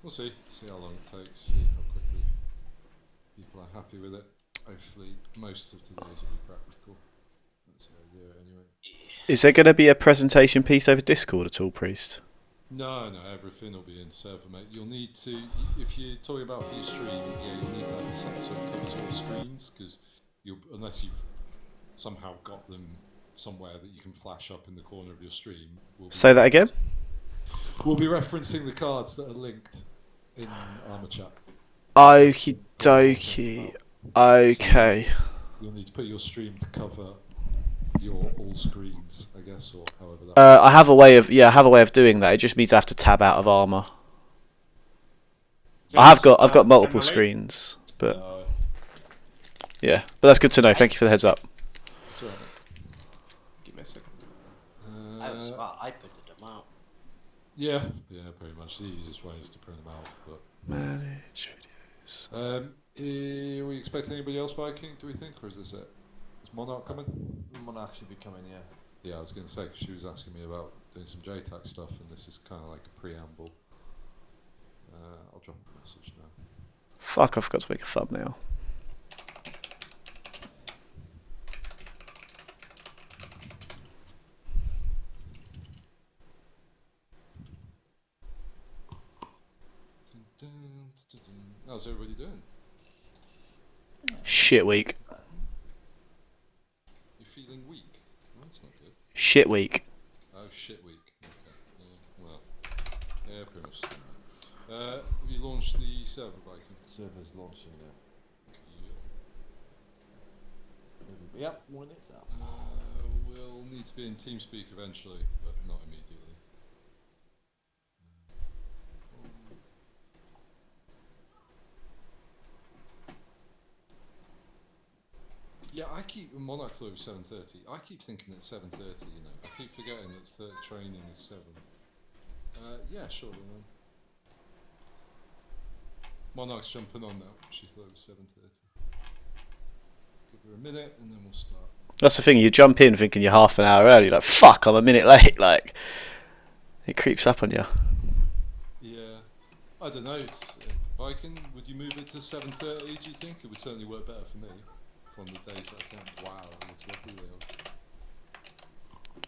We'll see. See how long it takes. See how quickly people are happy with it. Hopefully, most of today's will be practical. That's the idea, anyway. Is there going to be a presentation piece over Discord at all, Priest? No, everything will be in server, mate. You'll need to, if you're talking about for your stream, yeah, you'll need to have a set so it covers all screens, because unless you've somehow got them somewhere that you can flash up in the corner of your stream. Say that again? We'll be referencing the cards that are linked in Arma chat. Okie dokie. Okay. So you'll need to put your stream to cover your all screens, I guess, or however that. I have a way of doing that. It just means I have to tab out of Arma. I've got multiple screens, but yeah, but that's good to know. Thank you for the heads up. That's right. Give me a second. I printed them out. Yeah, pretty much. The easiest way is to print them out. But Manage videos. are we expecting anybody else Viking? Do we think, or is this it? Is Monarch coming? Monarch should be coming, yeah. Yeah, I was going to say, 'cause she was asking me about doing some JTAC stuff, and this is kind of like a preamble. I'll drop a message now. Fuck, I forgot to make a thumbnail. How's everybody doing? Shit week. You feeling weak? No, that's not good. Shit week. Oh, shit week. Okay. Yeah, well, yeah, pretty much. Have you launched the server, Viking? Server's launching now. Yeah. Yep, when it's up. We'll need to be in TeamSpeak eventually, but not immediately. Yeah, I keep Monarch Flow 7:30. I keep thinking it's 7:30. You know, I keep forgetting that third training is 7. Yeah, sure. Then. Monarch's jumping on now. She's low 7:30. Give her a minute and then we'll start. That's the thing. You jump in thinking you're half an hour early. Like fuck, I'm a minute late. Like it creeps up on you. Yeah, I don't know. Viking, would you move it to 7:30? Do you think it would certainly work better for me? From the days that I can. Wow, that's lucky they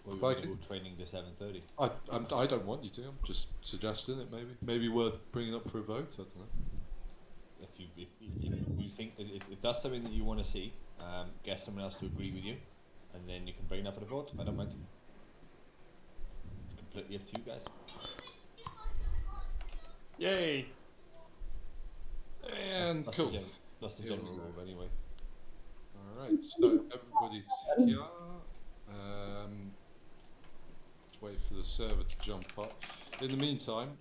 are. We're training to 7:30. I don't want you to. I'm just suggesting it. Maybe worth bringing up for a vote. I don't know. If you think if that's something that you want to see, get someone else to agree with you, and then you can bring it up at a vote. I don't mind. It's completely up to you guys. Yay! And That's cool. That's the general rule anyway. Alright, so everybody's here. Let's wait for the server to jump up. In the meantime,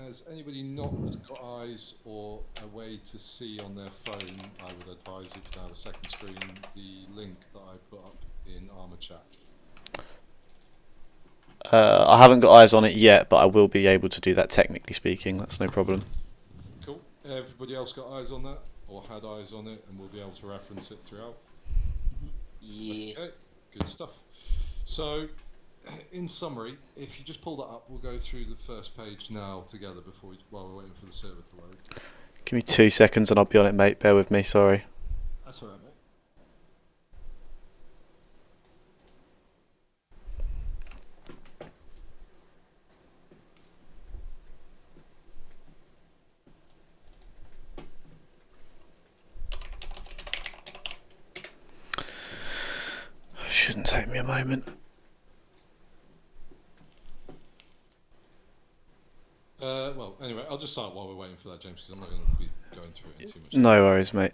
has anybody not got eyes or a way to see on their phone? I would advise if you have a second screen, the link that I put up in Arma chat. I haven't got eyes on it yet, but I will be able to do that technically speaking. That's no problem. Cool. Everybody else got eyes on that? Or had eyes on it, and we'll be able to reference it throughout? Yeah. Okay, good stuff. So, in summary, if you just pull that up, we'll go through the first page now together while we're waiting for the server to load. Give me 2 seconds and I'll be on it, mate. Bear with me. Sorry. That's alright, mate. Shouldn't take me a moment. Well, anyway, I'll just start while we're waiting for that, James, because I'm not going to be going through it in too much. No worries, mate.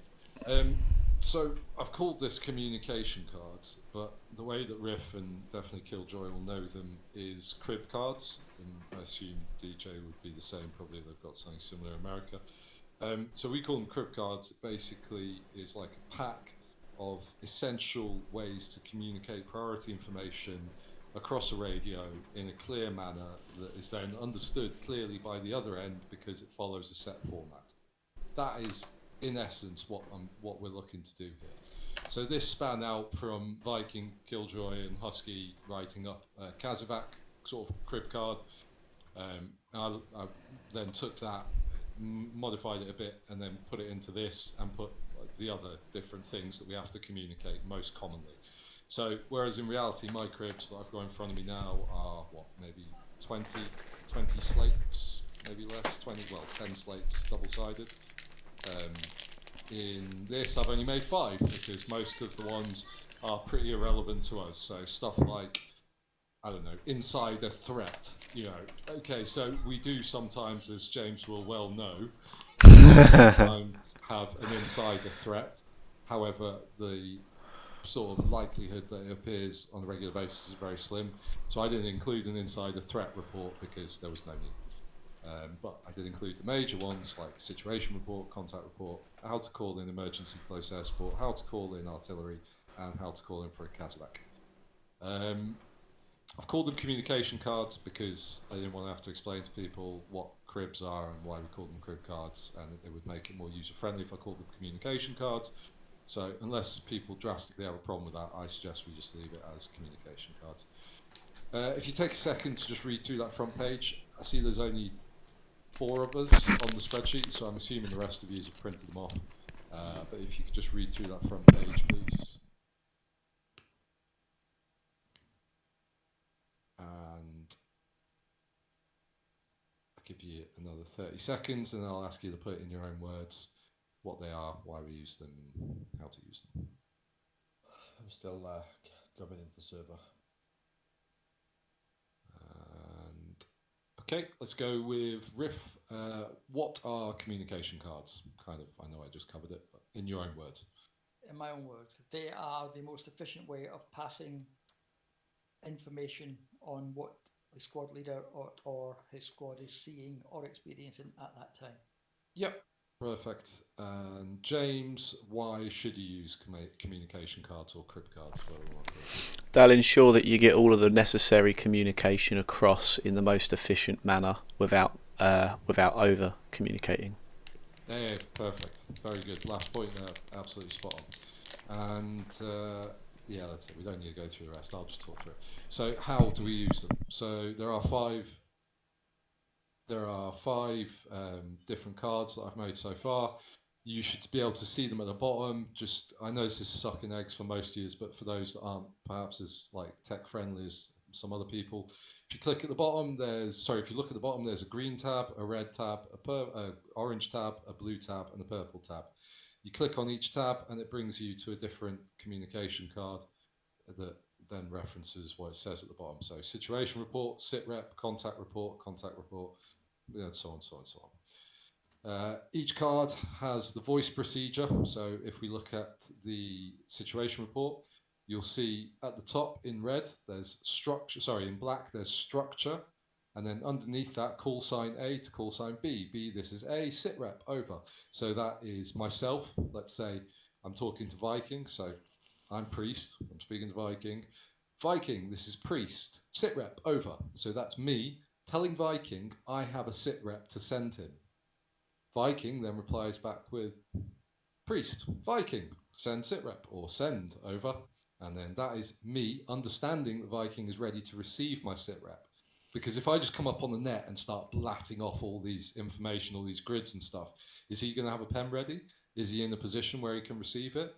So, I've called this communication cards, but the way that Riff and definitely Killjoy will know them is crib cards, and I assume DJ would be the same, probably they've got something similar in America. So we call them crib cards. It basically is like a pack of essential ways to communicate priority information across a radio in a clear manner that is then understood clearly by the other end because it follows a set format. That is, in essence, what we're looking to do here. So this span out from Viking, Killjoy, and Husky writing up a Kazovac sort of crib card, I then took that, modified it a bit, and then put it into this and put the other different things that we have to communicate most commonly. So whereas in reality, my cribs that I've got in front of me now are maybe 20 slates, maybe less, 10 slates double-sided. In this, I've only made 5 because most of the ones are pretty irrelevant to us. So stuff like, I don't know, insider threat. Okay, so we do sometimes, as James will well know, sometimes have an insider threat. However, the sort of likelihood that it appears on a regular basis is very slim. So I didn't include an insider threat report because there was no need. But I did include the major ones like situation report, contact report, how to call in emergency close air support, how to call in artillery, and how to call in for a casevac. I've called them communication cards because I didn't want to have to explain to people what cribs are and why we call them crib cards, and it would make it more user-friendly if I called them communication cards. So unless people drastically have a problem with that, I suggest we just leave it as communication cards. If you take a second to just read through that front page, I see there's only 4 of us on the spreadsheet, so I'm assuming the rest of you have printed them off. But if you could just read through that front page, please. And I'll give you another 30 seconds, and I'll ask you to put it in your own words what they are, why we use them, and how to use them. I'm still dropping into the server. And okay, let's go with Riff. What are communication cards? Kind of, I know I just covered it, but in your own words. In my own words, they are the most efficient way of passing information on what the squad leader or his squad is seeing or experiencing at that time. Yep, perfect. And James, why should you use communication cards or crib cards? They'll ensure that you get all of the necessary communication across in the most efficient manner without over communicating. Yeah, perfect. Very good. Last point there, absolutely spot on. And yeah, that's it. We don't need to go through the rest. I'll just talk through it. So how do we use them? So there are five different cards that I've made so far. You should be able to see them at the bottom. I know this is sucking eggs for most of you, but for those that aren't perhaps as tech friendly as some other people, if you look at the bottom, there's a green tab, a red tab, a orange tab, a blue tab, and a purple tab. You click on each tab and it brings you to a different communication card that then references what it says at the bottom. So situation report, sit rep, contact report, and so on, so on, so on. Each card has the voice procedure. So if we look at the situation report, you'll see at the top in red, there's structure, in black, there's structure. And then underneath that, call sign A to call sign B. B, this is A, sit rep, over. So that is myself. Let's say I'm talking to Viking. So I'm priest, I'm speaking to Viking. Viking, this is priest, sit rep, over. So that's me telling Viking I have a sit rep to send him. Viking then replies back with priest, Viking, send sit rep, or send, over. And then that is me understanding that Viking is ready to receive my sit rep. Because if I just come up on the net and start blatting off all these information, all these grids and stuff, is he going to have a pen ready? Is he in a position where he can receive it?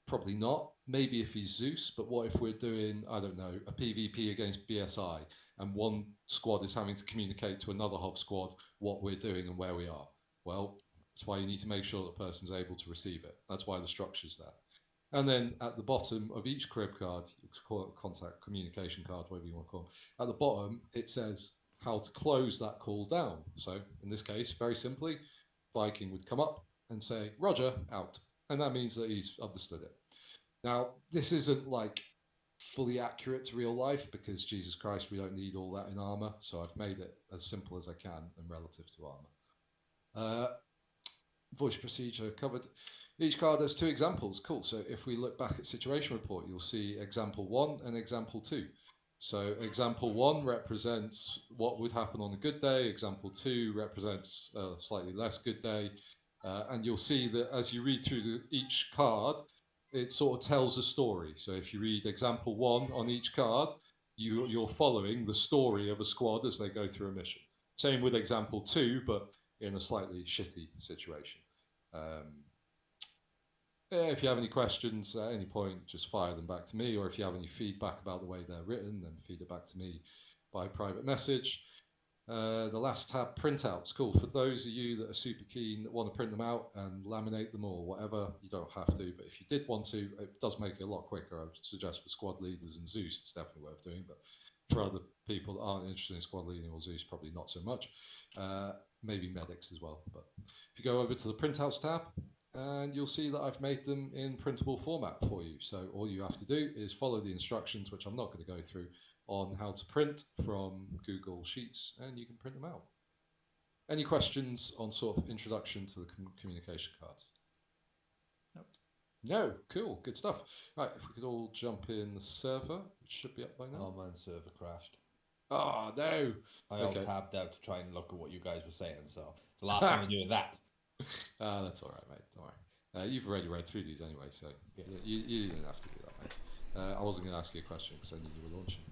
Probably not. Maybe if he's Zeus, but what if we're doing, I don't know, a PvP against BSI and one squad is having to communicate to another HoV squad what we're doing and where we are? Well, that's why you need to make sure the person's able to receive it. That's why the structure's there. And then at the bottom of each crib card, you call it a contact communication card, whatever you want to call it, at the bottom, it says how to close that call down. So in this case, very simply, Viking would come up and say, Roger, out. And that means that he's understood it. Now, this isn't fully accurate to real life because, Jesus Christ, we don't need all that in Arma. So I've made it as simple as I can and relative to Arma. Voice procedure covered. Each card has 2 examples. Cool. So if we look back at situation report, you'll see example 1 and example 2. So example 1 represents what would happen on a good day. Example 2 represents a slightly less good day. And you'll see that as you read through each card, it sort of tells a story. So if you read example 1 on each card, you're following the story of a squad as they go through a mission. Same with example 2, but in a slightly shitty situation. If you have any questions at any point, just fire them back to me, or if you have any feedback about the way they're written, then feed it back to me by private message. The last tab, printouts. Cool. For those of you that are super keen, that want to print them out and laminate them or whatever, you don't have to. But if you did want to, it does make it a lot quicker. I would suggest for squad leaders and Zeus, it's definitely worth doing. But for other people that aren't interested in squad leading or Zeus, probably not so much. Maybe medics as well. But if you go over to the printouts tab, and you'll see that I've made them in printable format for you. So all you have to do is follow the instructions, which I'm not going to go through, on how to print from Google Sheets, and you can print them out. Any questions on sort of introduction to the communication cards? Nope. No, cool, good stuff. Right, if we could all jump in the server, which should be up by now. Oh man, server crashed. Oh no! I all tabbed out to try and look at what you guys were saying, so it's the last time I'm doing that. That's all right, mate. Don't worry. You've already read through these anyway, so you didn't have to do that, mate. I wasn't going to ask you a question because I knew you were launching.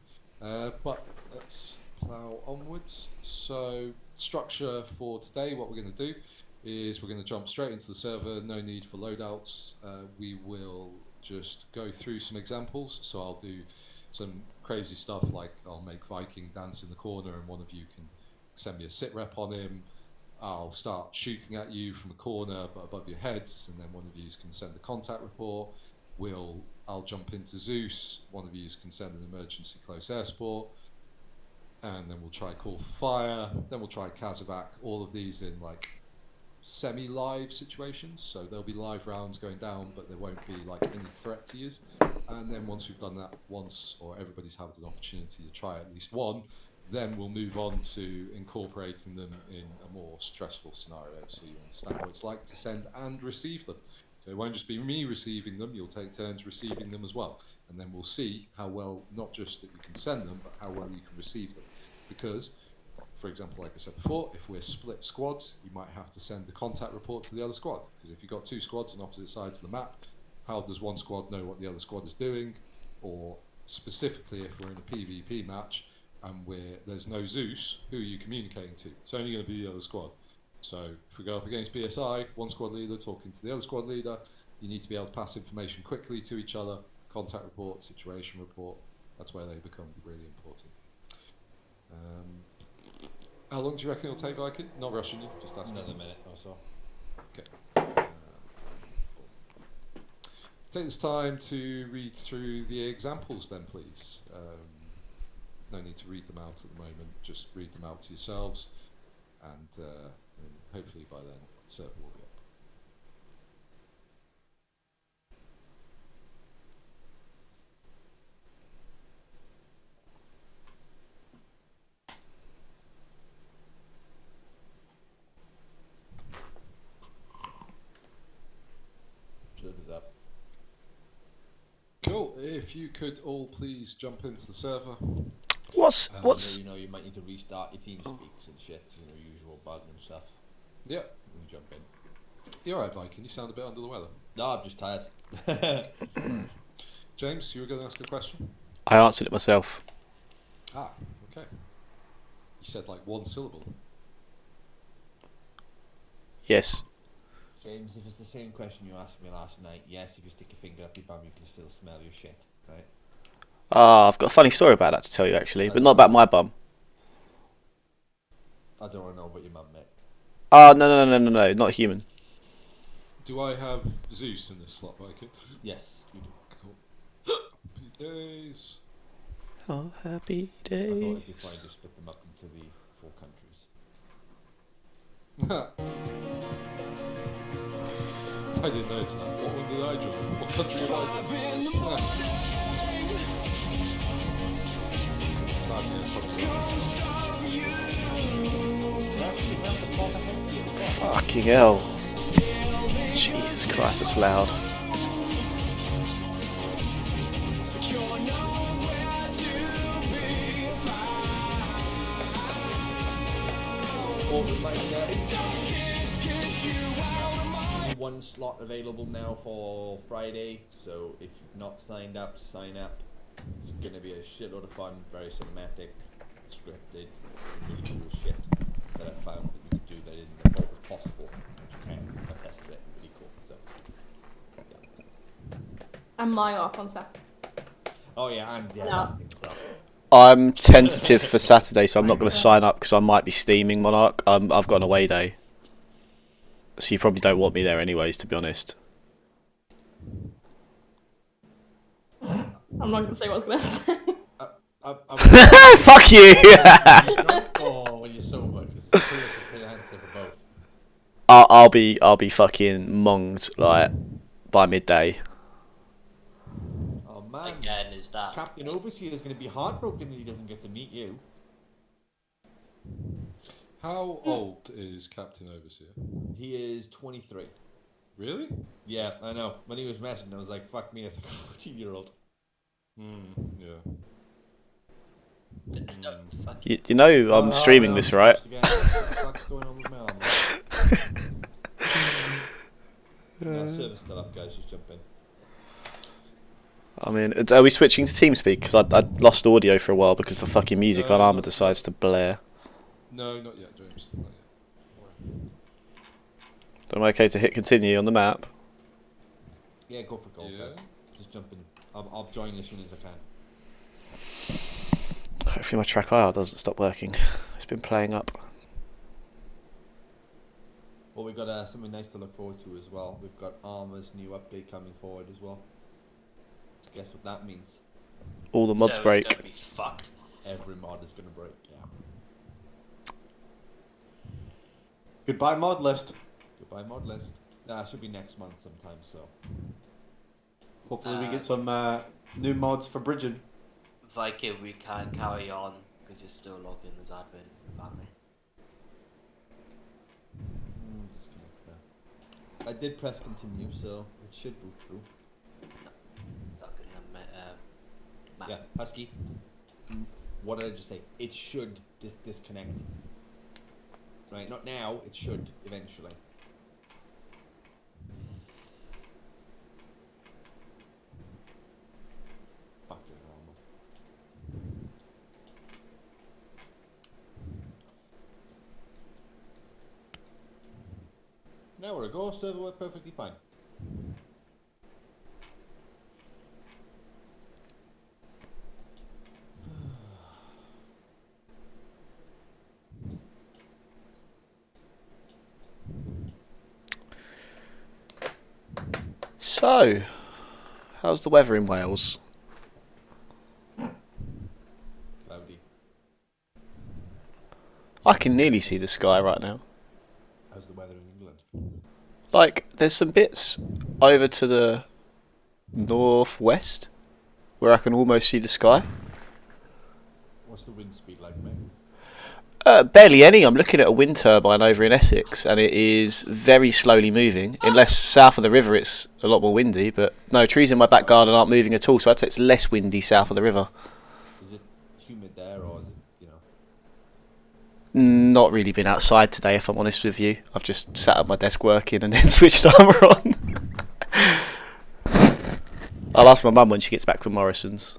But let's plough onwards. So structure for today, what we're going to do is we're going to jump straight into the server. No need for loadouts. We will just go through some examples. So I'll do some crazy stuff like I'll make Viking dance in the corner and one of you can send me a sit rep on him. I'll start shooting at you from a corner but above your heads, and then one of you can send a contact report. I'll jump into Zeus, one of you can send an emergency close air support, and then we'll try call for fire, then we'll try Kazovac, all of these in like semi-live situations, so there'll be live rounds going down but there won't be like any threat to you. And then once we've done that once, or everybody's had an opportunity to try at least one, then we'll move on to incorporating them in a more stressful scenario, so you understand what it's like to send and receive them. So it won't just be me receiving them, you'll take turns receiving them as well. And then we'll see how well, not just that you can send them, but how well you can receive them. Because, for example, like I said before, if we're split squads, you might have to send the contact report to the other squad. Because if you've got two squads on opposite sides of the map, how does one squad know what the other squad is doing? Or specifically, if we're in a PvP match, and there's no Zeus, who are you communicating to? It's only going to be the other squad. So if we go up against BSI, one squad leader talking to the other squad leader, you need to be able to pass information quickly to each other, contact report, situation report, that's where they become really important. How long do you reckon it'll take, Viking? Not rushing you, just asking. Another minute or so. Okay. Take this time to read through the examples then, please. No need to read them out at the moment, just read them out to yourselves, and hopefully by then the server will be up. Server's up. Cool, if you could all please jump into the server. What's You know, you might need to restart your team speaks and shit, usual bug and stuff. Yeah. When you jump in. You're alright, Viking, you sound a bit under the weather. No, I'm just tired. James, you were going to ask a question? I answered it myself. Ah, okay. You said like one syllable. Yes. James, if it's the same question you asked me last night, yes, if you stick your finger up your bum, you can still smell your shit, right? I've got a funny story about that to tell you actually, but not about my bum. I don't want to know about your mum, mate. No, not human. Do I have Zeus in this slot, Viking? Yes, you do. Cool. Happy days. Oh, happy I thought it'd be fine days. to split them up into the 4 countries. I didn't notice that. What one did I join? What country did I Fucking hell. Jesus Christ, it's loud. One slot available now for Friday, so if you've not signed up, sign up. It's gonna be a shitload of fun, very cinematic, scripted, really cool shit that I found that you could do that I didn't know was possible. Which you can. I tested it. Really cool. So, yeah. And my off on Saturday. Oh yeah, and yeah, No. that thing as well. I'm tentative for Saturday, so I'm not going to sign up because I might be steaming Monarch. I've got an away day, so you probably don't want me there anyways, to be honest. I'm not going to say what I was going to say. Fuck you! Oh, when you're sober, because it's clear to say answer for both. I'll be fucking monged like by midday. Oh man, Again, is that Captain Overseer is going to be heartbroken that he doesn't get to meet you. How old is Captain Overseer? He is 23. Really? Yeah, I know. When he was mentioned, I was like, fuck me, it's like a 14-year-old. Yeah. no, fuck You know I'm streaming this, right? What the fuck's going on with my arm? No, service still up, guys. Just jump in. I mean, are we switching to TeamSpeak? Because I lost audio for a while because the fucking music on Arma decides to blare. No, not yet, James. Not yet. Am I okay to hit continue on the map? Yeah, go for gold, Yeah. guys. Just jump in. I'll join you as soon as I can. Hopefully my track IR doesn't stop working. It's been playing up. Well, we've got something nice to look forward to as well. We've got Arma's new update coming forward as well. Guess what that means? All the mods so break. It's gonna be fucked. Every mod is going to break, yeah. Goodbye mod list. Goodbye mod list. Nah, it should be next month sometime, so. Hopefully we get some new mods for bridging. Viking, we can't carry on because you're still logged in as admin without me. Disconnect that. I did press continue, so it should boot through. Stuck in the map. Yeah, Husky. What did I just say? It should disconnect. Right, not now, it should eventually. Fucking Arma. Now we're a go, server worked perfectly fine. So, how's the weather in Wales? Cloudy. I can nearly see the sky right now. How's the weather in England? Like, there's some bits over to the northwest where I can almost see the sky. What's the wind speed like, mate? Barely any. I'm looking at a wind turbine over in Essex, and it is very slowly moving. Unless south of the river, it's a lot more windy. But no, trees in my back garden aren't moving at all, so I'd say it's less windy south of the river. Is it humid there, or is it, you know? Not really been outside today, if I'm honest with you. I've just sat at my desk working and then switched Arma on. I'll ask my mum when she gets back from Morrison's.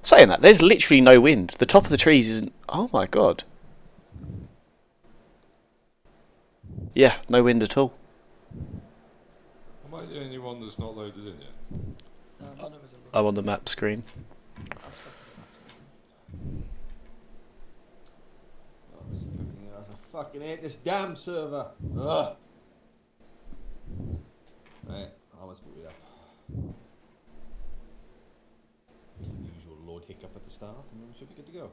Saying that, there's literally no wind. The top of the trees isn't... Oh my god. Yeah, no wind at all. Am I the only one that's not loaded in yet? No, none of us are I'm on the map screen. I fucking hate this damn server. Ugh. Right, I'll just boot it up. The usual load hiccup at the start, and then we should be good to go.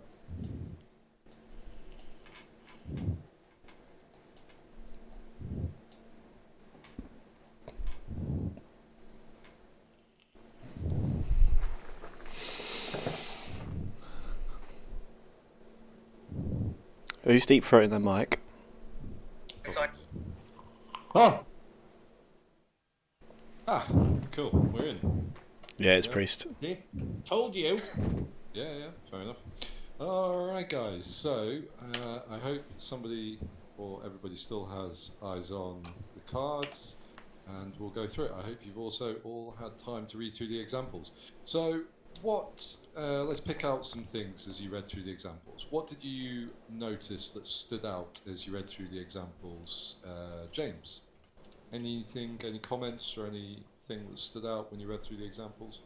Who's deep throating the mic? Oh, Ah, cool. We're in. Yeah, it's Priest. See? Told you. Yeah, fair enough. Alright guys, so I hope somebody or everybody still has eyes on the cards and we'll go through it. I hope you've also all had time to read through the examples. So, let's pick out some things as you read through the examples. What did you notice that stood out as you read through the examples, James? Anything, any comments or anything that stood out when you read through the examples?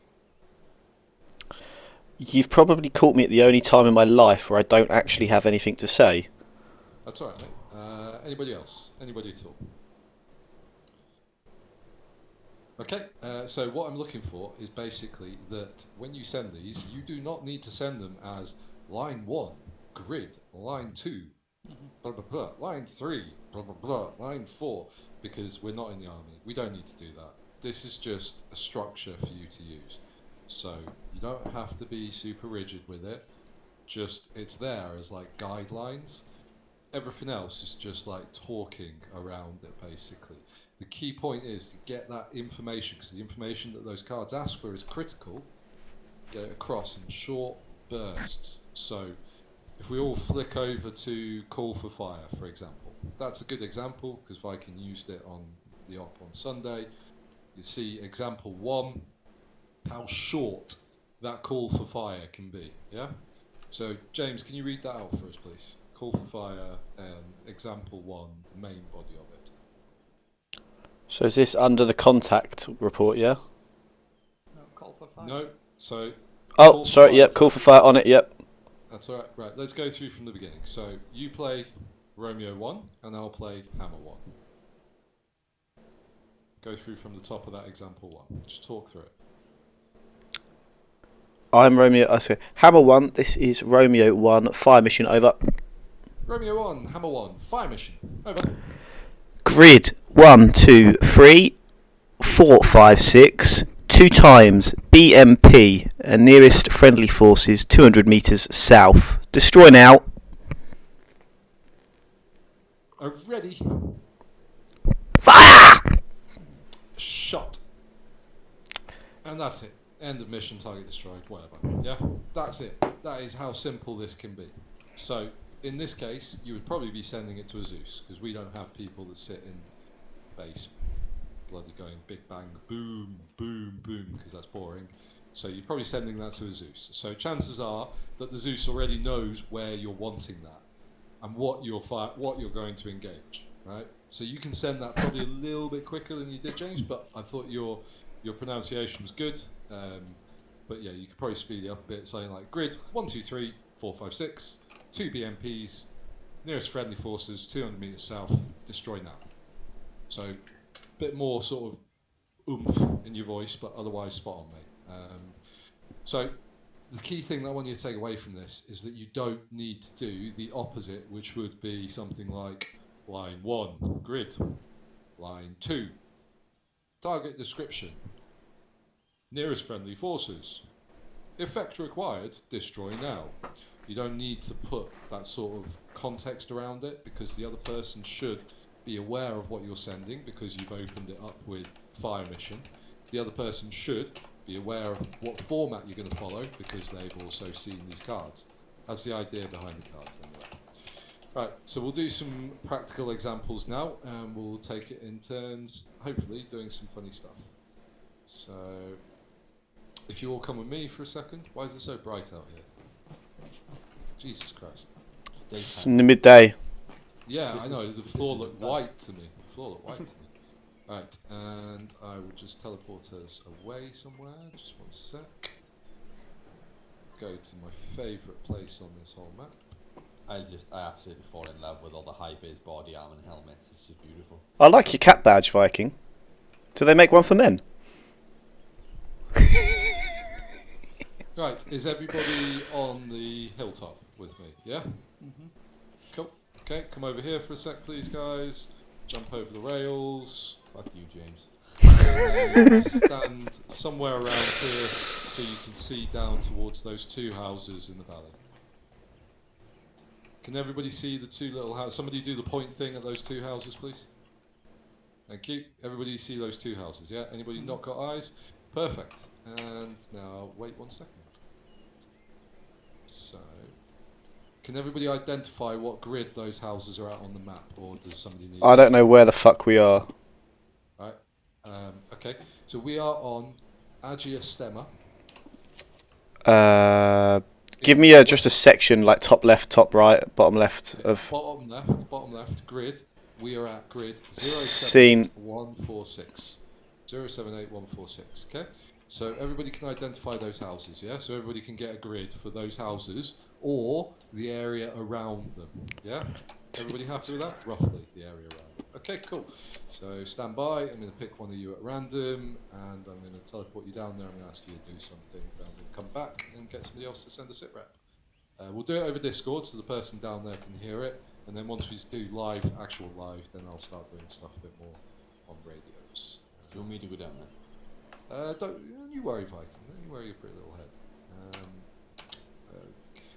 You've probably caught me at the only time in my life where I don't actually have anything to say. That's all right, mate. Anybody else? Anybody at all? Okay, so what I'm looking for is basically that when you send these, you do not need to send them as line 1, grid, line 2, blah, blah, blah, line 3, blah, blah, blah, line 4, because we're not in the army. We don't need to do that. This is just a structure for you to use. So you don't have to be super rigid with it. Just, it's there as like guidelines. Everything else is just like talking around it, basically. The key point is to get that information, because the information that those cards ask for is critical. Get it across in short bursts. So if we all flick over to Call for Fire, for example, that's a good example because Viking used it on the op on Sunday. You see example 1, how short that Call for Fire can be. Yeah. So James, can you read that out for us, please? Call for Fire, example 1, the main body of it. So is this under the contact report, yeah? No, call for fire. No. So. Oh, sorry, yep, call for fire on it, yep. That's alright. Right, let's go through from the beginning. So you play Romeo 1, and I'll play Hammer 1. Go through from the top of that example 1. Just talk through it. I'm Romeo, I say, Hammer 1, this is Romeo 1, fire mission, over. Romeo 1, Hammer 1, fire mission, over. Grid 1, 2, 3, 4, 5, 6, 2 times BMP, and nearest friendly forces 200 metres south. Destroy now. Are ready. Fire! Shot. And that's it. End of mission, target destroyed, whatever. Yeah, that's it. That is how simple this can be. So, in this case, you would probably be sending it to a Zeus, because we don't have people that sit in base bloody going big bang, boom, boom, boom, because that's boring. So you're probably sending that to a Zeus. So chances are that the Zeus already knows where you're wanting that and what you're going to engage, right? So you can send that probably a little bit quicker than you did, James, but I thought your pronunciation was good. But yeah, you could probably speed it up a bit, saying like grid 1, 2, 3, 4, 5, 6, 2 BMPs, nearest friendly forces 200 meters south, destroy now. So a bit more sort of oomph in your voice, but otherwise spot on, mate. So the key thing that I want you to take away from this is that you don't need to do the opposite, which would be something like line 1, grid, line 2, target description, nearest friendly forces, effect required, destroy now. You don't need to put that sort of context around it, because the other person should be aware of what you're sending because you've opened it up with fire mission. The other person should be aware of what format you're going to follow because they've also seen these cards. That's the idea behind the cards anyway. Right, so we'll do some practical examples now, and we'll take it in turns, hopefully doing some funny stuff. So, if you all come with me for a second. Why is it so bright out here? Jesus Christ. It's in the midday. Yeah, I know, the floor looked white to me. The floor looked white to me. Right, and I will just teleport us away somewhere, just one sec. Go to my favourite place on this whole map. I absolutely fall in love with all the high-vis body armor and helmets. It's just beautiful. I like your cat badge, Viking. Do they make one for men? Right, is everybody on the hilltop with me? Yeah? Mm-hmm. Cool. Okay, come over here for a sec, please, guys. Jump over the rails. Fuck you, James. Stand somewhere around here so you can see down towards those 2 houses in the valley. Can everybody see the 2 little houses? Somebody do the point thing at those 2 houses, please. Thank you. Everybody see those 2 houses, yeah? Anybody not got eyes? Perfect. And now, wait 1 second. So, can everybody identify what grid those houses are at on the map, or does somebody need... I don't know where the fuck we are. Right. Okay, so we are on Agia Stemma. Give me just a section, like top left, top right, bottom left of Bottom left, grid. We are at grid scene. 078146. 078146, okay? So everybody can identify those houses, yeah? So everybody can get a grid for those houses or the area around them, yeah? Everybody happy with that? Roughly, the area around them. Okay, cool. So stand by. I'm going to pick one of you at random and I'm going to teleport you down there. I'm going to ask you to do something. Then we'll come back and get somebody else to send a sit rep. We'll do it over Discord so the person down there can hear it. And then once we do actual live, then I'll start doing stuff a bit more on radios. Do you want me to go down there? Don't you worry, Viking. Don't you worry your pretty little head.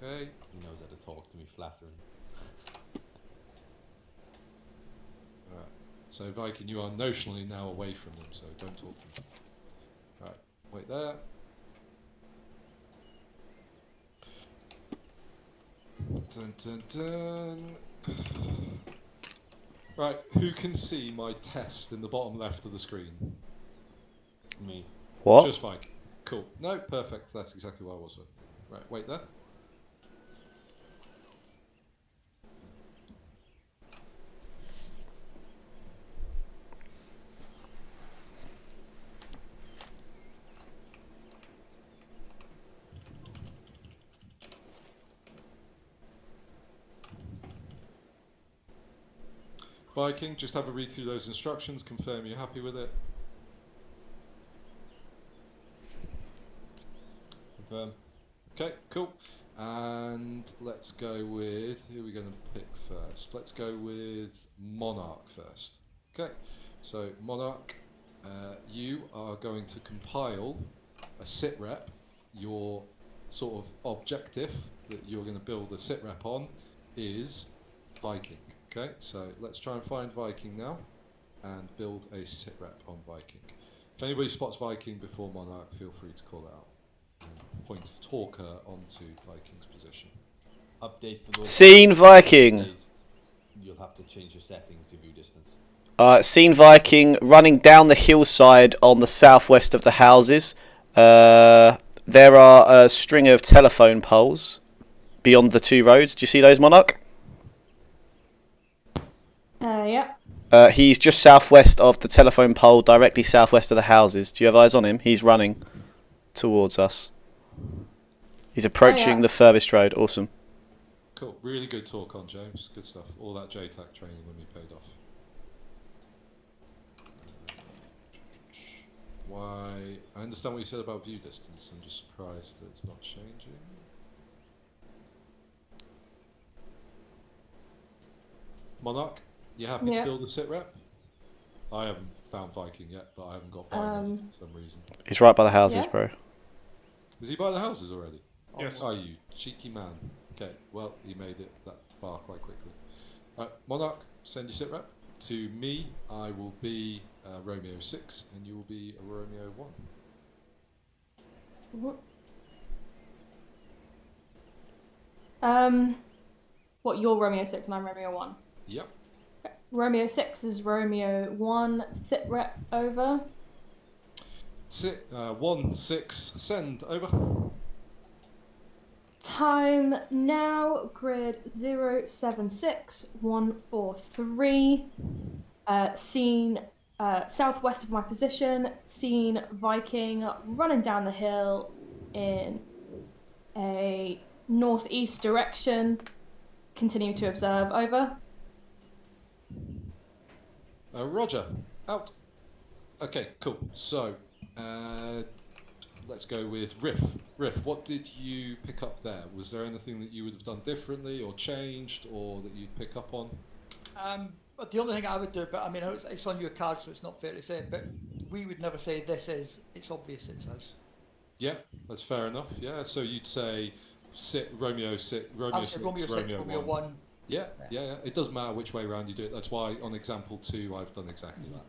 Okay. He knows how to talk to me flattering. Alright. So Viking, you are notionally now away from them, so don't talk to them. Right. Wait there. Dun, dun, dun. Right, who can see my test in the bottom left of the screen? Me. What? Just Viking. Cool. No, perfect. That's exactly what I was with. Right, wait there. Viking, just have a read through those instructions, confirm you're happy with it. Confirm. Okay, cool. And let's go with, who are we going to pick first? Let's go with Monarch first. Okay, so Monarch, you are going to compile a sit rep. Your sort of objective that you're going to build a sit rep on is Viking. Okay, so let's try and find Viking now and build a sit rep on Viking. If anybody spots Viking before Monarch, feel free to call it out. And point Talker onto Viking's position. Update for those. Scene Viking. You'll have to change your settings to view distance. Scene Viking running down the hillside on the southwest of the houses. There are a string of telephone poles beyond the two roads. Do you see those, Monarch? Yeah. He's just southwest of the telephone pole, directly southwest of the houses. Do you have eyes on him? He's running towards us. He's approaching the furthest road. Awesome. Cool, really good talk on James. Good stuff. All that JTAC training when we paid off. Why? I understand what you said about view distance. I'm just surprised that it's not changing. Monarch, you happy to build a sit rep? I haven't found Viking yet, but I haven't got Viking for some reason. He's right by the houses, Yeah. bro. Is he by the houses already? Yes. Oh, you cheeky man. Okay, well, he made it that far quite quickly. Right, Monarch, send your sit rep. To me, I will be Romeo 6, and you will be a Romeo 1. What, you're Romeo 6 and I'm Romeo 1? Yep. Okay. Romeo 6 is Romeo 1, sit rep over. Sit, 1, 6, send, over. Time now, grid 076143. Scene southwest of my position, seen Viking running down the hill in a northeast direction. Continue to observe, over. Roger, out. Okay, cool. So, let's go with Riff. Riff, what did you pick up there? Was there anything that you would have done differently or changed or that you'd pick up on? But the only thing I would do, but I mean, it's on your card, so it's not fair to say, but we would never say this is, it's obvious it's us. Yeah, that's fair enough. Yeah, so you'd say Romeo 6, Romeo 6, Romeo 1. Yeah. It doesn't matter which way around you do it. That's why on example 2 I've done exactly that.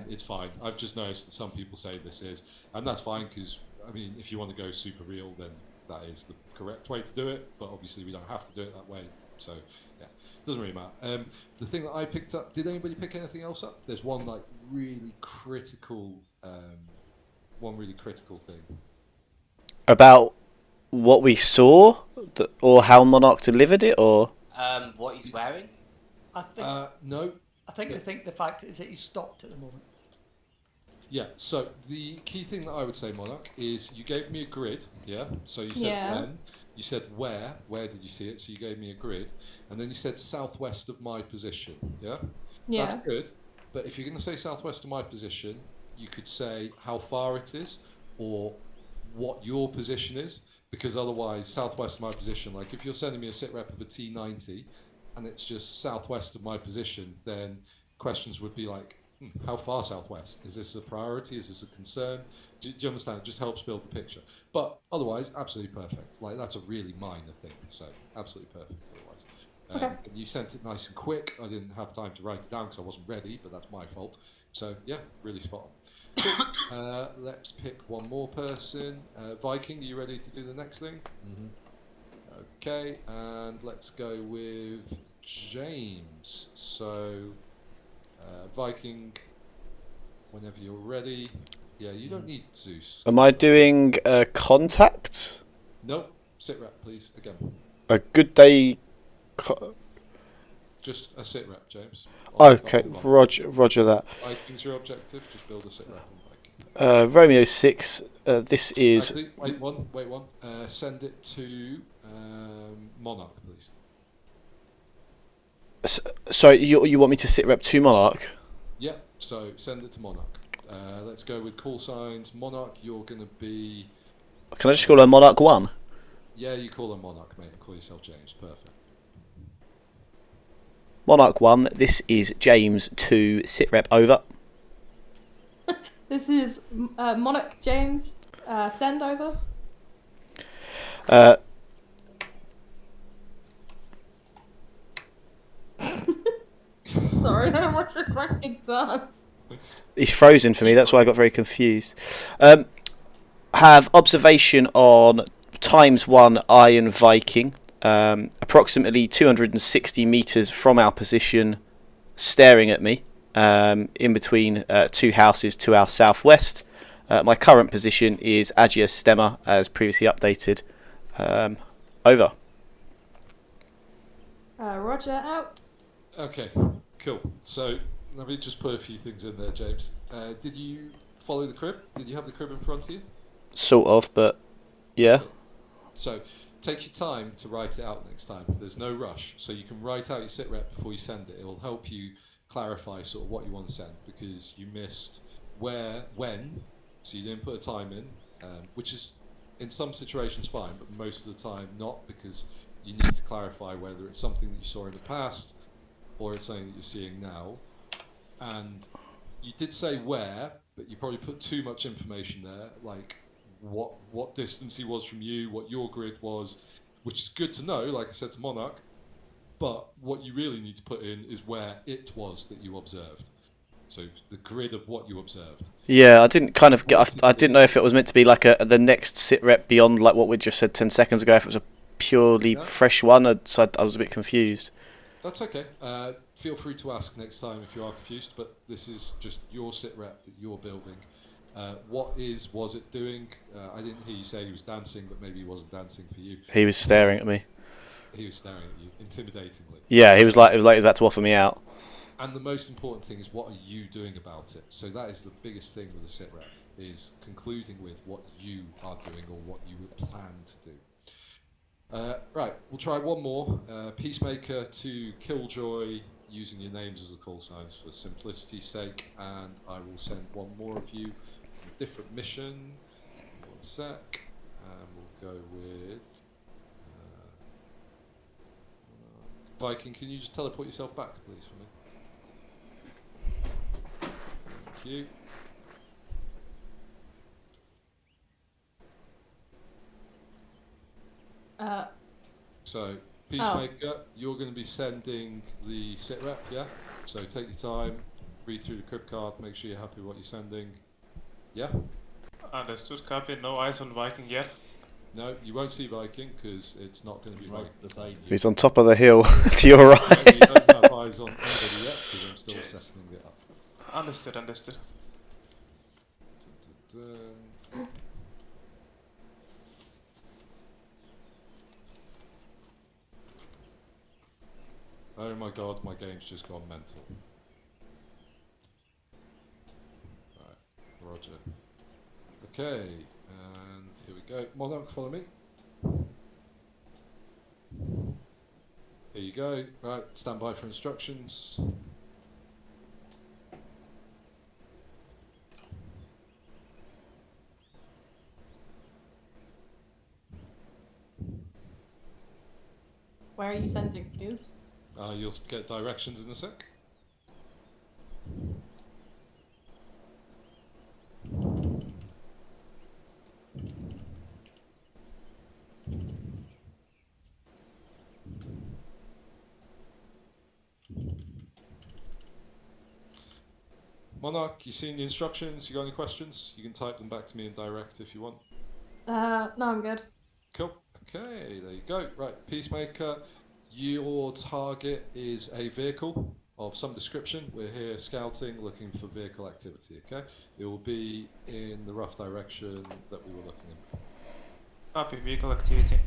It's fine. I've just noticed that some people say this is, and that's fine because I mean, if you want to go super real, then that is the correct way to do it, but obviously we don't have to do it that way, so yeah, doesn't really matter. The thing that I picked up, did anybody pick anything else up? There's one like really critical thing. About what we saw, or how Monarch delivered it, or What he's wearing? I think No. I think the fact is that he's stopped at the moment. Yeah, so the key thing that I would say, Monarch, is you gave me a grid, yeah? So you said Yeah. when, you said where did you see it? So you gave me a grid, and then you said southwest of my position, yeah? Yeah. That's good, but if you're going to say southwest of my position, you could say how far it is, or what your position is, because otherwise, southwest of my position, like if you're sending me a sit rep of a T90, and it's just southwest of my position, then questions would be like, how far southwest? Is this a priority? Is this a concern? Do you understand? It just helps build the picture. But otherwise, absolutely perfect. Like, that's a really minor thing, so absolutely perfect otherwise. Okay. And you sent it nice and quick. I didn't have time to write it down because I wasn't ready, but that's my fault. So, yeah, really spot on. Cool. Let's pick one more person. Viking, are you ready to do the next thing? Mm-hmm. Okay, and let's go with James. So, Viking, whenever you're ready. Yeah, you don't need Zeus. am I doing contact? Nope. Sit rep, please. Again. A good day. Just a sit rep, James. Okay, Roger that. Viking's your objective. Just build a sit rep on Viking. Romeo 6. This is. Actually, wait one. Send it to Monarch, please. So you want me to sit rep to Monarch? Yeah, so send it to Monarch. Let's go with call signs. Monarch, you're going to be... Can I just call her Monarch 1? Yeah, you call her Monarch, mate. Call yourself James. Perfect. Monarch 1, this is James 2, sit rep over. This is Monarch James. Send over. Sorry, I'm watching fucking dance. He's frozen for me, that's why I got very confused. Have observation on ×1 Iron Viking, approximately 260 metres from our position, staring at me, in between two houses to our southwest. My current position is Agia Stemma, as previously updated. Over. Roger, out. Okay, cool. So, let me just put a few things in there, James. Did you follow the crib? Did you have the crib in front of you? Sort of, but yeah. So, take your time to write it out next time. There's no rush. So you can write out your sit rep before you send it. It will help you clarify sort of what you want to send, because you missed when, so you didn't put a time in, which is in some situations fine, but most of the time not, because you need to clarify whether it's something that you saw in the past or it's something that you're seeing now. And you did say where, but you probably put too much information there, like what distance he was from you, what your grid was, which is good to know, like I said to Monarch, but what you really need to put in is where it was that you observed. So the grid of what you observed. Yeah, I didn't kind of get. I didn't know if it was meant to be like the next sit rep beyond like what we just said 10 seconds ago. If it was a purely fresh one, so I was a bit confused. That's okay. Feel free to ask next time if you are confused. But this is just your sit rep that you're building. What was it doing? I didn't hear you say he was dancing, but maybe he wasn't dancing for you. He was staring at me. He was staring at you intimidatingly. Yeah, he was like about to offer me out. And the most important thing is, what are you doing about it? So that is the biggest thing with a sit rep, is concluding with what you are doing or what you would plan to do. Right, we'll try one more. Peacemaker to Killjoy, using your names as a call signs for simplicity's sake, and I will send one more of you on a different mission. One sec, and we'll go with Viking. Can you just teleport yourself back, please, for me? Thank you. So, Peacemaker, you're going to be sending the sit rep, yeah? So take your time, read through the crib card, make sure you're happy with what you're sending. Yeah? Understood, copy. No eyes on Viking yet. No, you won't see Viking because it's not going to be Right Viking. beside you. He's on top of the hill to your right. You don't have eyes on anybody yet because I'm still Yes. setting it up. Understood, understood. Dun-dun-dun. Oh my god, my game's just gone mental. Right, roger. Okay, and here we go. Monarch, follow me. Here you go. Right, stand by for instructions. Where are you sending cues? You'll get directions in a sec. Monarch, you seen the instructions? You got any questions? You can type them back to me in direct if you want. No, I'm good. Cool. Okay, there you go. Right, Peacemaker, your target is a vehicle of some description. We're here scouting, looking for vehicle activity, okay? It will be in the rough direction that we were looking in. Copy, vehicle activity.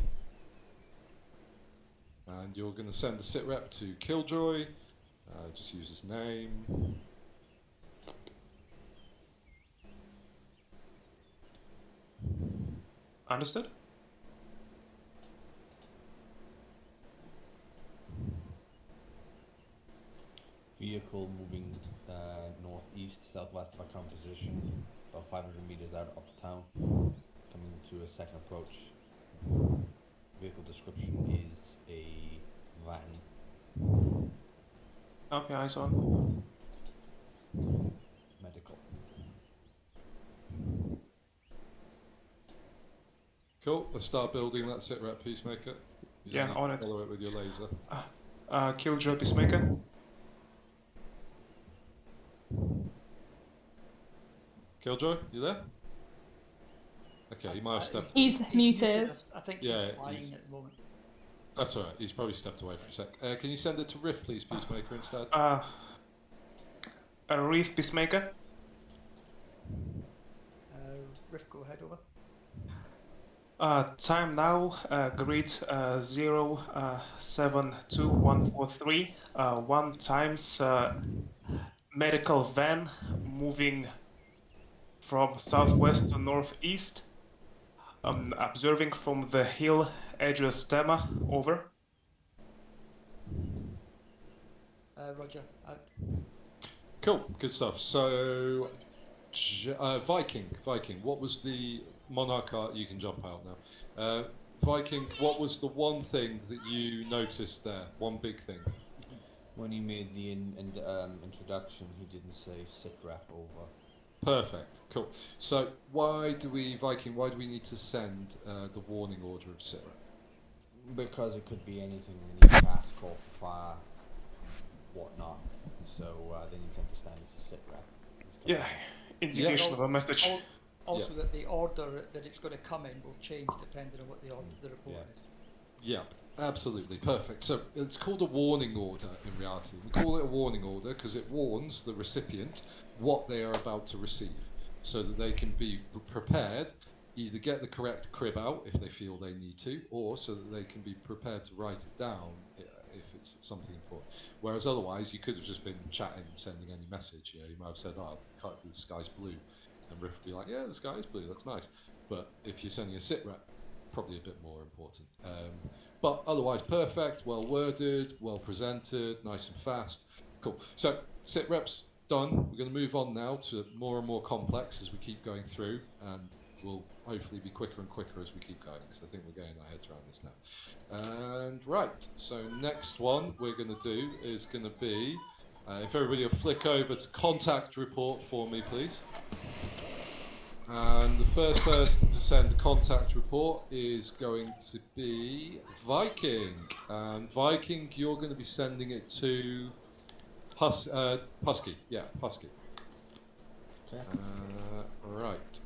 And you're going to send the sitrep to Killjoy. Just use his name. Understood? Vehicle moving northeast, southwest of our current position, about 500 meters out of town, coming to a second approach. Vehicle description is a van, Okay, eyes on. medical. Cool, let's start building that sitrep, Peacemaker. You Yeah, need to on it. follow it with your laser. Killjoy Peacemaker. Killjoy, you there? Okay, he might have stepped. He's muted. I think Yeah, he's flying he's- at the moment. That's alright, he's probably stepped away for a sec. Can you send it to Rift, please, Peacemaker, instead? A Reef Peacemaker. Riff, go ahead over. Time now, grid 072143. 1 times medical van moving from southwest to northeast. Observing from the hill address Tema, over. Roger, out. Cool, good stuff. So, Viking, what was the Monarch art? You can jump out now. Viking, what was the one thing that you noticed there? One big thing. When he made the introduction, he didn't say sitrep over. Perfect, cool. So, why do we need to send the warning order of sitrep? Because it could be anything, they need gas, call for fire, whatnot. So they need to understand it's a sitrep. Yeah, indication of a message. Also, that the order that it's going to come in will change depending on what the order the report Yeah. is. Yeah, absolutely, perfect. So it's called a warning order in reality. We call it a warning order because it warns the recipient what they are about to receive, so that they can be prepared, either get the correct crib out if they feel they need to, or so that they can be prepared to write it down if it's something important. Whereas otherwise, you could have just been chatting, sending any message. You know, you might have said, "Oh, the sky's blue," and Riff would be like, "Yeah, the sky is blue. That's nice." But if you're sending a sitrep, probably a bit more important. But otherwise, perfect, well worded, well presented, nice and fast. Cool. So sitreps done. We're going to move on now to more and more complex as we keep going through, and we'll hopefully be quicker and quicker as we keep going, because I think we're getting our heads around this now. And right, so next one we're going to do is going to be, if everybody will flick over to contact report for me, please. And the first person to send a contact report is going to be Viking. And Viking, you're going to be sending it to Husky. Yeah, Husky. Okay. Right.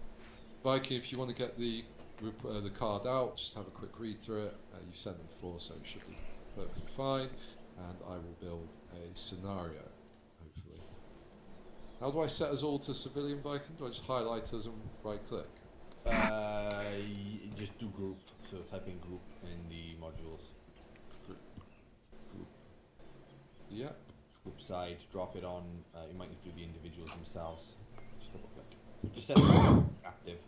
Viking, if you want to get the the card out, just have a quick read through it. You've sent them before, so it should be perfectly fine. And I will build a scenario, hopefully. How do I set us all to civilian Viking? Do I just highlight us and right click? Just do group. So type in group in the modules. Group. Yeah. Group side, drop it on. You might need to do the individuals themselves. Just double click. Just set it to active.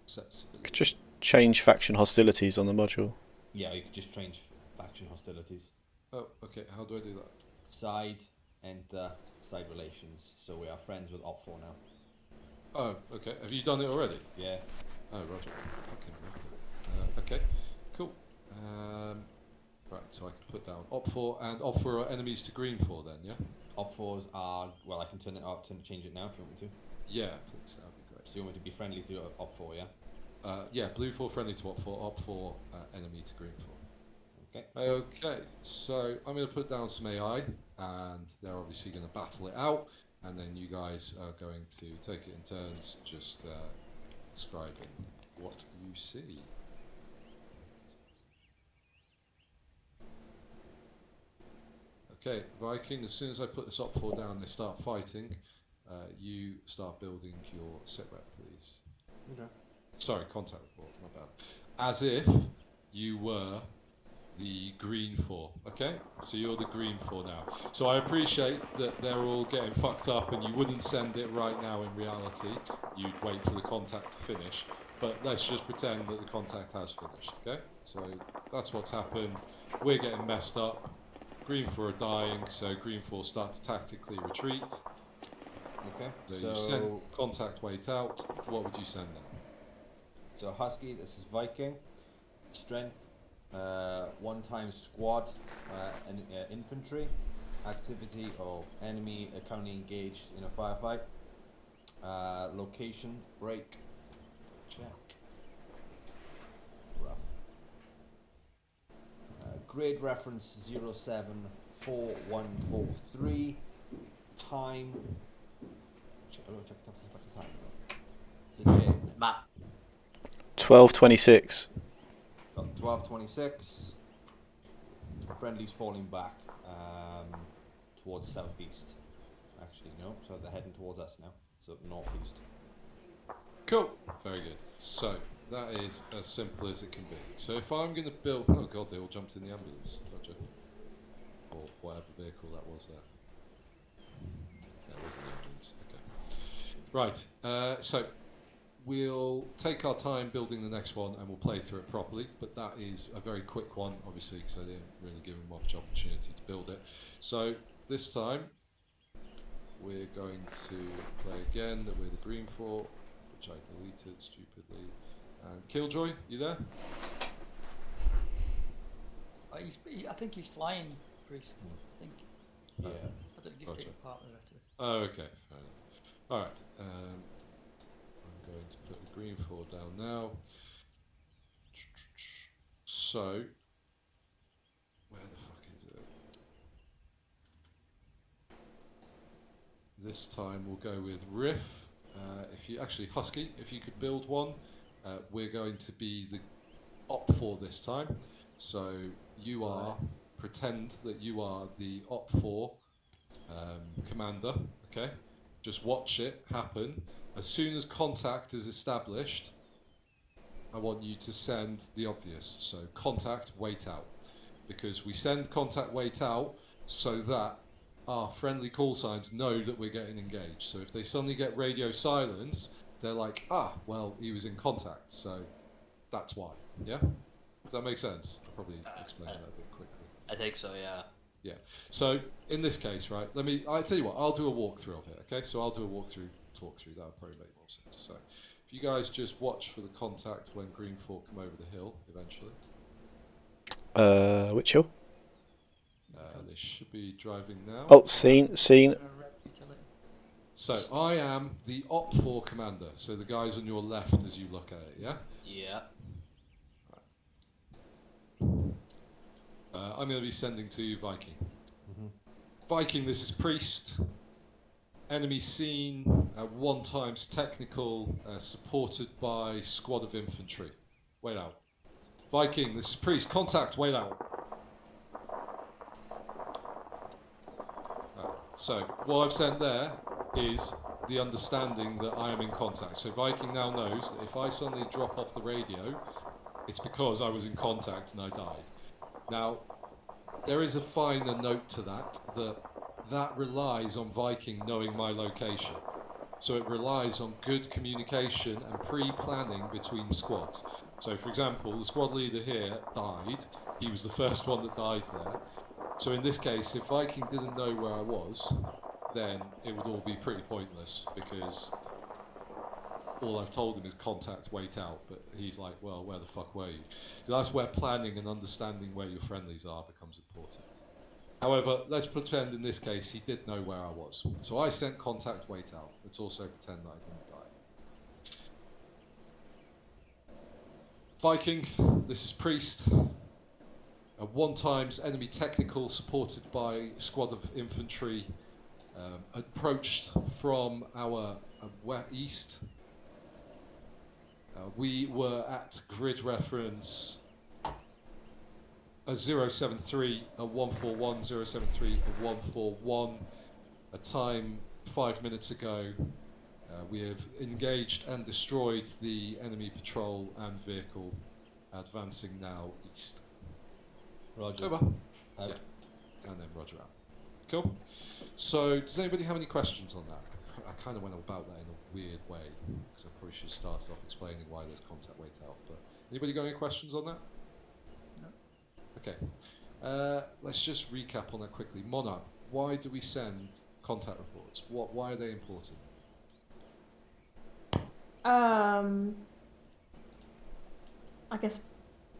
Set civilian. Could just change faction hostilities on the module. Yeah, you could just change faction hostilities. Oh, okay. How do I do that? Side, enter, side relations. So we are friends with Op4 now. Oh, okay. Have you done it already? Yeah. Oh, roger. Okay, cool. Right, so I can put down Op4 and Op4 are enemies to Green 4 then, yeah? Op4s are, well, I can turn it up, change it now if you want me to. Yeah, please, that would be great. So you want me to be friendly to Op4, yeah? Yeah, Blue 4 friendly to Op4, Op4 enemy to Green 4. Okay. Okay, so I'm going to put down some AI, and they're obviously going to battle it out, and then you guys are going to take it in turns, just describing what you see. Okay, Viking, as soon as I put this Op4 down, they start fighting. You start building your sit rep, please. Okay. Sorry, contact report, my bad. As if you were the Green 4, okay? So you're the Green 4 now. So I appreciate that they're all getting fucked up and you wouldn't send it right now in reality. You'd wait for the contact to finish. But let's just pretend that the contact has finished, okay? So that's what's happened. We're getting messed up. Green 4 are dying, so Green 4 start to tactically retreat. Okay. So you send contact wait out. What would you send them? So Husky, this is Viking. Strength, 1 times squad, infantry. Activity of enemy currently engaged in a firefight. Location, break, check. Rough. Grade reference 074143. Time. Check the time. Legit. Matt. 12:26. 12:26. Friendly's falling back towards southeast. Actually, no. So they're heading towards us now. So northeast. Cool. Very good. So that is as simple as it can be. So if I'm going to build, oh god, they all jumped in the ambulance, Roger, or whatever vehicle that was there. That was the ambulance. Okay. Right. So we'll take our time building the next one, and we'll play through it properly. But that is a very quick one, obviously, because I didn't really give him much opportunity to build it. So this time we're going to play again that we're the Green 4, which I deleted stupidly. And Killjoy, you there? I think he's flying, Priest. I think. Yeah. I don't think he's Gotcha. taking part in the rest of it. Oh, okay, fair enough. Alright, I'm going to put the Green 4 down now. So, where the fuck is it? This time we'll go with Riff. If you actually, Husky, if you could build one, we're going to be the Op4 this time. So you are, pretend that you are the Op4 commander, okay? Just watch it happen. As soon as contact is established, I want you to send the obvious. So contact, wait out. Because we send contact, wait out so that our friendly call signs know that we're getting engaged. So if they suddenly get radio silence, they're like, ah, well, he was in contact, so that's why. Yeah? Does that make sense? I'll probably explain that a bit quickly. I think so, yeah. Yeah. So in this case, right, I'll tell you what, I'll do a walkthrough of it, okay? So I'll do a talk through, that would probably make more sense. So if you guys just watch for the contact when Green 4 come over the hill, eventually. Which hill? They should be driving now. Oh, seen. Utility. So I am the Op4 commander, so the guys on your left as you look at it, yeah? Yeah. I'm going to be sending to you Viking. Viking, this is Priest. enemy seen, 1 times technical, supported by squad of infantry. Wait out. Viking, this is Priest, contact, wait out. So, what I've sent there is the understanding that I am in contact. So Viking now knows that if I suddenly drop off the radio, it's because I was in contact and I died. Now, there is a finer note to that, that relies on Viking knowing my location. So it relies on good communication and pre-planning between squads. So for example, the squad leader here died. He was the first one that died there. So in this case, if Viking didn't know where I was, then it would all be pretty pointless, because all I've told him is contact, wait out, but he's like, well, where the fuck were you? So that's where planning and understanding where your friendlies are becomes important. However, let's pretend in this case he did know where I was. So I sent contact, wait out. Let's also pretend that I didn't die. Viking, this is Priest. 1 times enemy technical supported by squad of infantry, approached from our east. We were at grid reference 073, a 141, 073, a 141. A time 5 minutes ago, we have engaged and destroyed the enemy patrol and vehicle, advancing now east. Roger. Over. Out. Yeah. And then Roger out. Cool. So, does anybody have any questions on that? I kind of went about that in a weird way, because I probably should have started off explaining why there's contact wait out. But anybody got any questions on that? No. Okay. Let's just recap on that quickly. Monarch, why do we send contact reports? Why are they important? I guess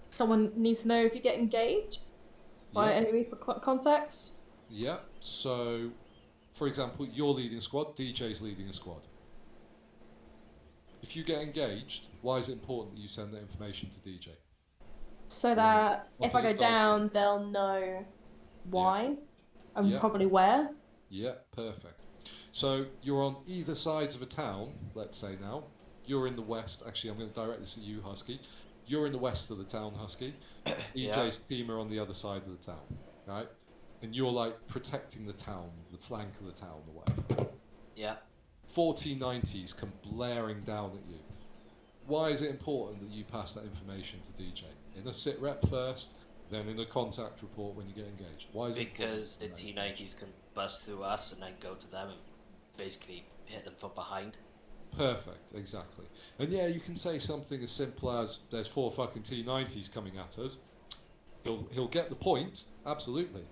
someone needs to know if you get engaged by Yeah. enemy contacts. Yeah. So, for example, you're leading a squad, DJ's leading a squad. If you get engaged, why is it important that you send that information to DJ? So that if I go Opposite down, they'll know why and Yeah. probably where. Yeah, perfect. So you're on either sides of a town, let's say now. You're in the west. Actually, I'm going to direct this at you, Husky. You're in the west of the town, Husky. EJ's team are on the other side of the town, right? And you're like protecting the town, the flank of the town, or whatever. Yeah. 4090s come blaring down at you. Why is it important that you pass that information to DJ? In a sit rep first, then in a contact report when you get engaged. Why is Because the it important? T90s can bust through us and then go to them and basically hit them from behind. Perfect, exactly. And yeah, you can say something as simple as, there's 4 fucking T90s coming at us. He'll get the point, absolutely.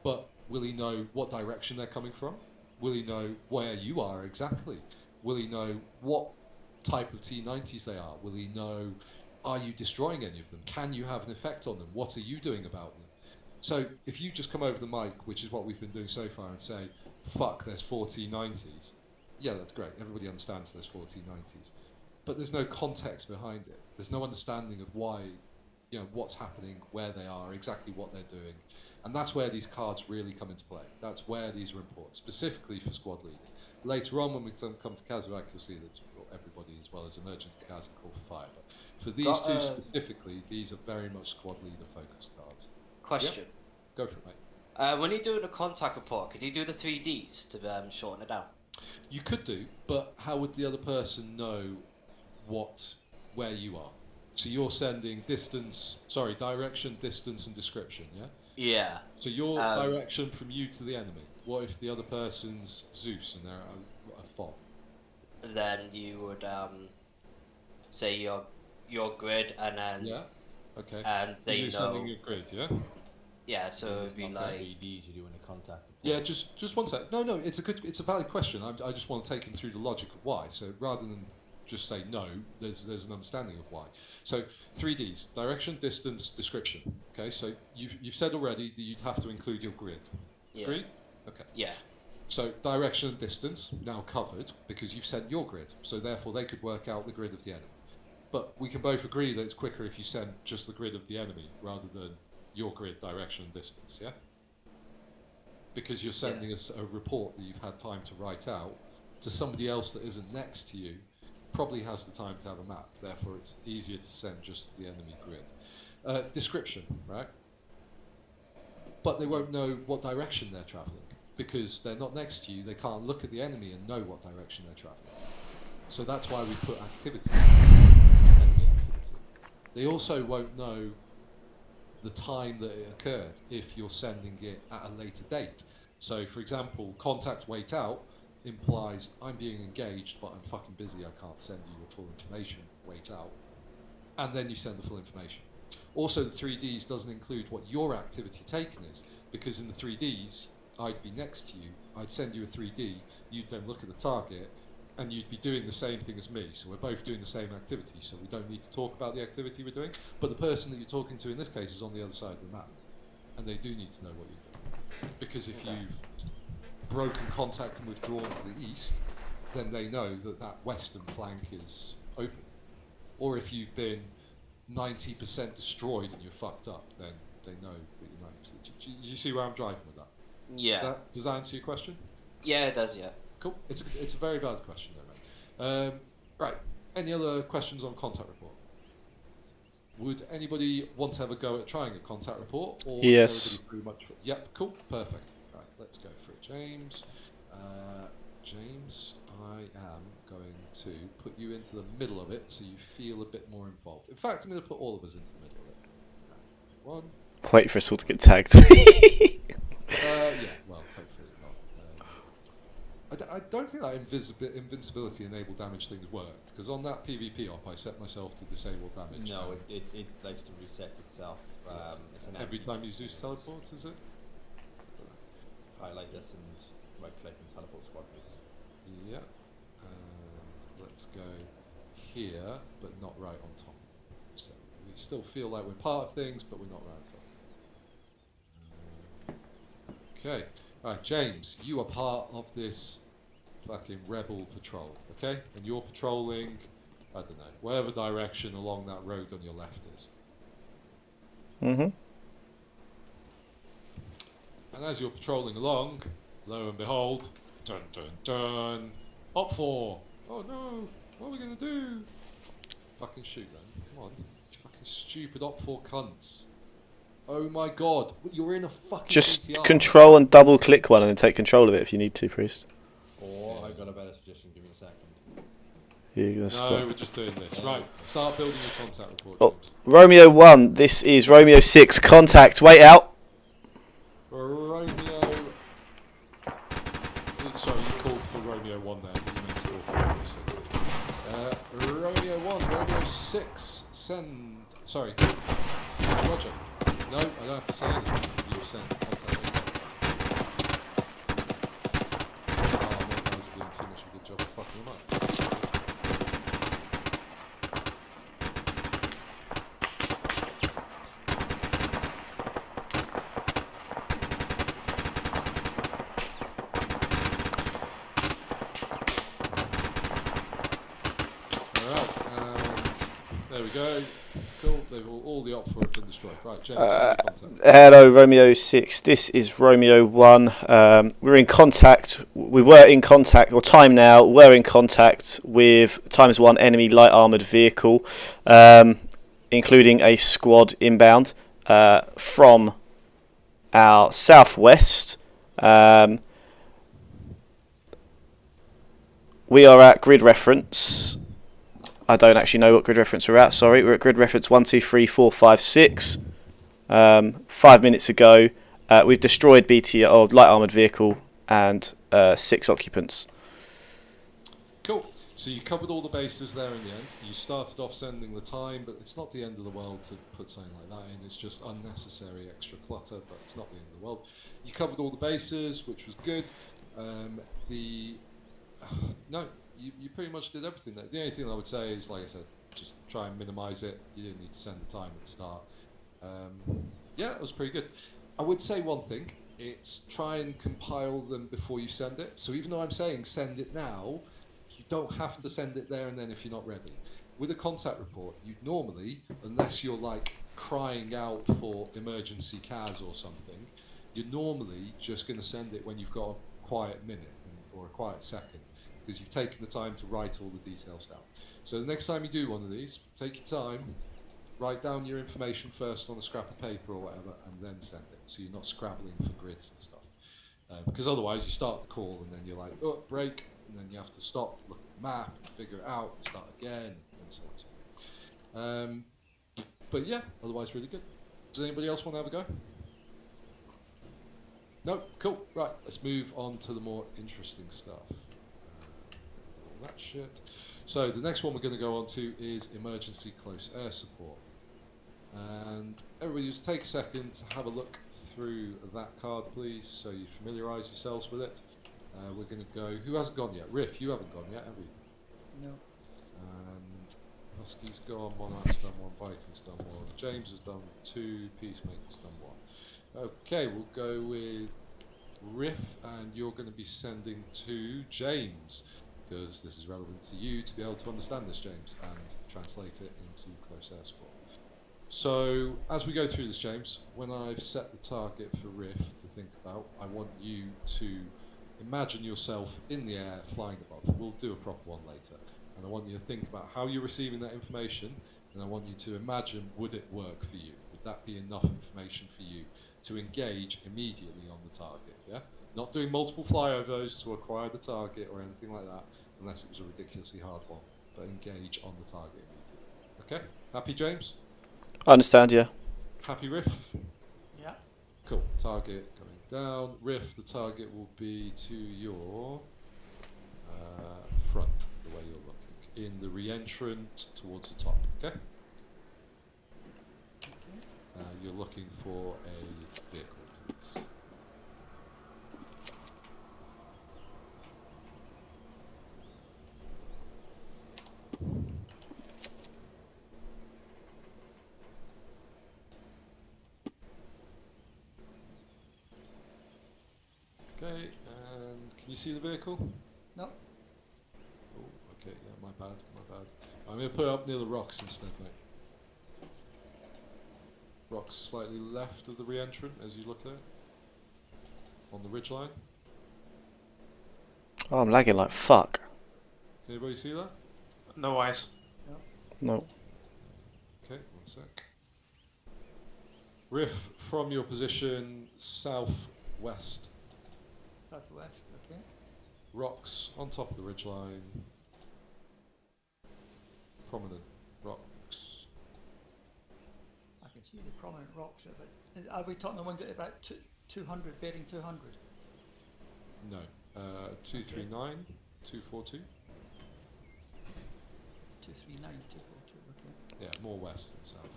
But will he know what direction they're coming from? Will he know where you are exactly? Will he know what type of T90s they are? Will he know, are you destroying any of them? Can you have an effect on them? What are you doing about them? So if you just come over the mic, which is what we've been doing so far, and say, fuck, there's 4 T90s. Yeah, that's great. Everybody understands there's 4 T90s. But there's no context behind it. There's no understanding of why, what's happening, where they are, exactly what they're doing. And that's where these cards really come into play. That's where these are important, specifically for squad leading. Later on, when we come to Kazarak, you'll see that everybody, as well as emergent Kaz, and call for fire. But for these two specifically, these are very much squad leader focused cards. Question. Go for it, mate. When you're doing a contact report, can you do the 3Ds to shorten it down? You could do, but how would the other person know where you are? So you're sending direction, distance, and description, yeah? Yeah. So your direction from you to the enemy. What if the other person's Zeus and they're a fob? Then you would say your grid, and then Yeah. Okay. and they You're know. sending your grid, yeah? Yeah, so it'd be Not like. LEDs you're doing a contact report. Yeah, just one sec. No, it's a valid question. I just want to take him through the logic of why. So rather than just say no, there's an understanding of why. So 3Ds: direction, distance, description. Okay, so you've said already that you'd have to include your grid. Yeah. Agreed? Okay. Yeah. So direction and distance now covered because you've sent your grid. So therefore they could work out the grid of the enemy. But we can both agree that it's quicker if you send just the grid of the enemy rather than your grid, direction and distance, yeah? Because you're sending us a report that you've had time to write out, to somebody else that isn't next to you probably has the time to have a map. Therefore, it's easier to send just the enemy grid. Description, right? But they won't know what direction they're travelling because they're not next to you. They can't look at the enemy and know what direction they're travelling. So that's why we put activity, enemy activity. They also won't know the time that it occurred if you're sending it at a later date. So, for example, contact wait out implies I'm being engaged, but I'm fucking busy. I can't send you the full information. Wait out, and then you send the full information. Also, the 3Ds doesn't include what your activity taken is, because in the 3Ds, I'd be next to you. I'd send you a 3D. You'd then look at the target, and you'd be doing the same thing as me. So we're both doing the same activity. So we don't need to talk about the activity we're doing. But the person that you're talking to in this case is on the other side of the map, and they do need to know what you're doing. Because if you've broken contact and withdrawn to the east, then they know that that western flank is open. Or if you've been 90% destroyed and you're fucked up, then they know that you're 90%. Do you see where I'm driving with that? Yeah. Does that answer your question? Yeah, it does. Yeah. Cool. It's a very valid question, though, mate. Right. Any other questions on contact report? Would anybody want to have a go at trying a contact report? Or Yes. pretty much? Yep. Cool. Perfect. Right. Let's go for it, James. James, I am going to put you into the middle of it so you feel a bit more involved. In fact, I'm going to put all of us into the middle of it. Right. One. Wait for us all to get tagged. Yeah. Well, hopefully not. I don't think that invincibility enable damage things worked, because on that PvP op I set myself to disable damage. No, it likes to reset itself. It's an Every time you Zeus teleport, is it? highlight this and right click and teleport squad mates. Yeah. And let's go here, but not right on top. So we still feel like we're part of things, but we're not right on top. Okay. Alright, James, you are part of this fucking rebel patrol, okay? And you're patrolling, I don't know, whatever direction along that road on your left is. Mm-hmm. And as you're patrolling along, lo and behold, dun dun dun, Op 4! Oh no, what are we gonna do? Fucking shoot then, come on. Fucking stupid Op 4 cunts. Oh my god, you're in a fucking Just BTR. control and double click one and then take control of it if you need to, Priest. Or I've got a better suggestion, give me a second. No, we're just doing this. Right, start building your contact report, Oh, James. Romeo 1, this is Romeo 6, contact, wait out. Romeo... Sorry, you called for Romeo 1 there, but you meant to call for Romeo 6. Romeo 1, Romeo 6, send... Sorry. Roger. No, I don't have to say anything. You send contact. Oh, my guys are doing too much of a good job of fucking them up. There we go. Cool. All the op 4 have been destroyed. Right, James, contact. Hello, Romeo 6. This is Romeo 1. We're in contact. We were in contact, or time now. We're in contact with ×1 enemy light armoured vehicle, including a squad inbound from our southwest. We are at grid reference. I don't actually know what grid reference we're at. Sorry, we're at grid reference 1, 2, 3, 4, 5, 6. 5 minutes ago, we've destroyed BT or light armored vehicle and 6 occupants. Cool. So you covered all the bases there in the end. You started off sending the time, but it's not the end of the world to put something like that in. It's just unnecessary extra clutter, but it's not the end of the world. You covered all the bases, which was good. No, you pretty much did everything there. The only thing I would say is, like I said, just try and minimise it. You didn't need to send the time at the start. Yeah, it was pretty good. I would say one thing. It's try and compile them before you send it. So even though I'm saying send it now, you don't have to send it there and then if you're not ready. With a contact report, you'd normally, unless you're like crying out for emergency CAS or something, you're normally just going to send it when you've got a quiet minute or a quiet second. because you've taken the time to write all the details down. So the next time you do one of these, take your time, write down your information first on a scrap of paper or whatever, and then send it, so you're not scrabbling for grids and stuff. Because otherwise you start the call and then you're like, oh, break, and then you have to stop, look at the map, figure it out, start again, and so on. But yeah, otherwise really good. Does anybody else want to have a go? No? Cool. Right, let's move on to the more interesting stuff. All that shit. So the next one we're going to go on to is emergency close air support. And everybody just take a second to have a look through that card, please, so you familiarise yourselves with it. We're going to go... Who hasn't gone yet? Riff, you haven't gone yet, have you? No. And Husky's gone, Monarch's done one, Viking's done one, James has done two, Peacemaker's done one. Okay, we'll go with Riff, and you're going to be sending to James, because this is relevant to you to be able to understand this, James, and translate it into close air support. So, as we go through this, James, when I've set the target for Riff to think about, I want you to imagine yourself in the air flying above. We'll do a proper one later. And I want you to think about how you're receiving that information, and I want you to imagine, would it work for you? Would that be enough information for you to engage immediately on the target, yeah? Not doing multiple flyovers to acquire the target or anything like that, unless it was a ridiculously hard one, but engage on the target immediately. Okay? Happy, James? I understand, yeah. Happy, Riff? Yeah. Cool. Target going down. Riff, the target will be to your front, the way you're looking. In the re-entrant towards the top, okay? You're looking for a vehicle, please. Okay, and can you see the vehicle? No. Oh, okay, yeah, my bad. I'm going to put it up near the rocks instead, mate. Rocks slightly left of the re-entrant as you look at it. On the ridgeline. Oh, I'm lagging like fuck. Can anybody see that? No eyes. No. Okay, one sec. Riff, from your position southwest. Southwest, okay. Rocks on top of the ridgeline. Prominent rocks. I can see the prominent rocks at about... Are we talking the ones at about 200, bearing 200? No. 239, 242. 239, 242, okay. Yeah, more west than south.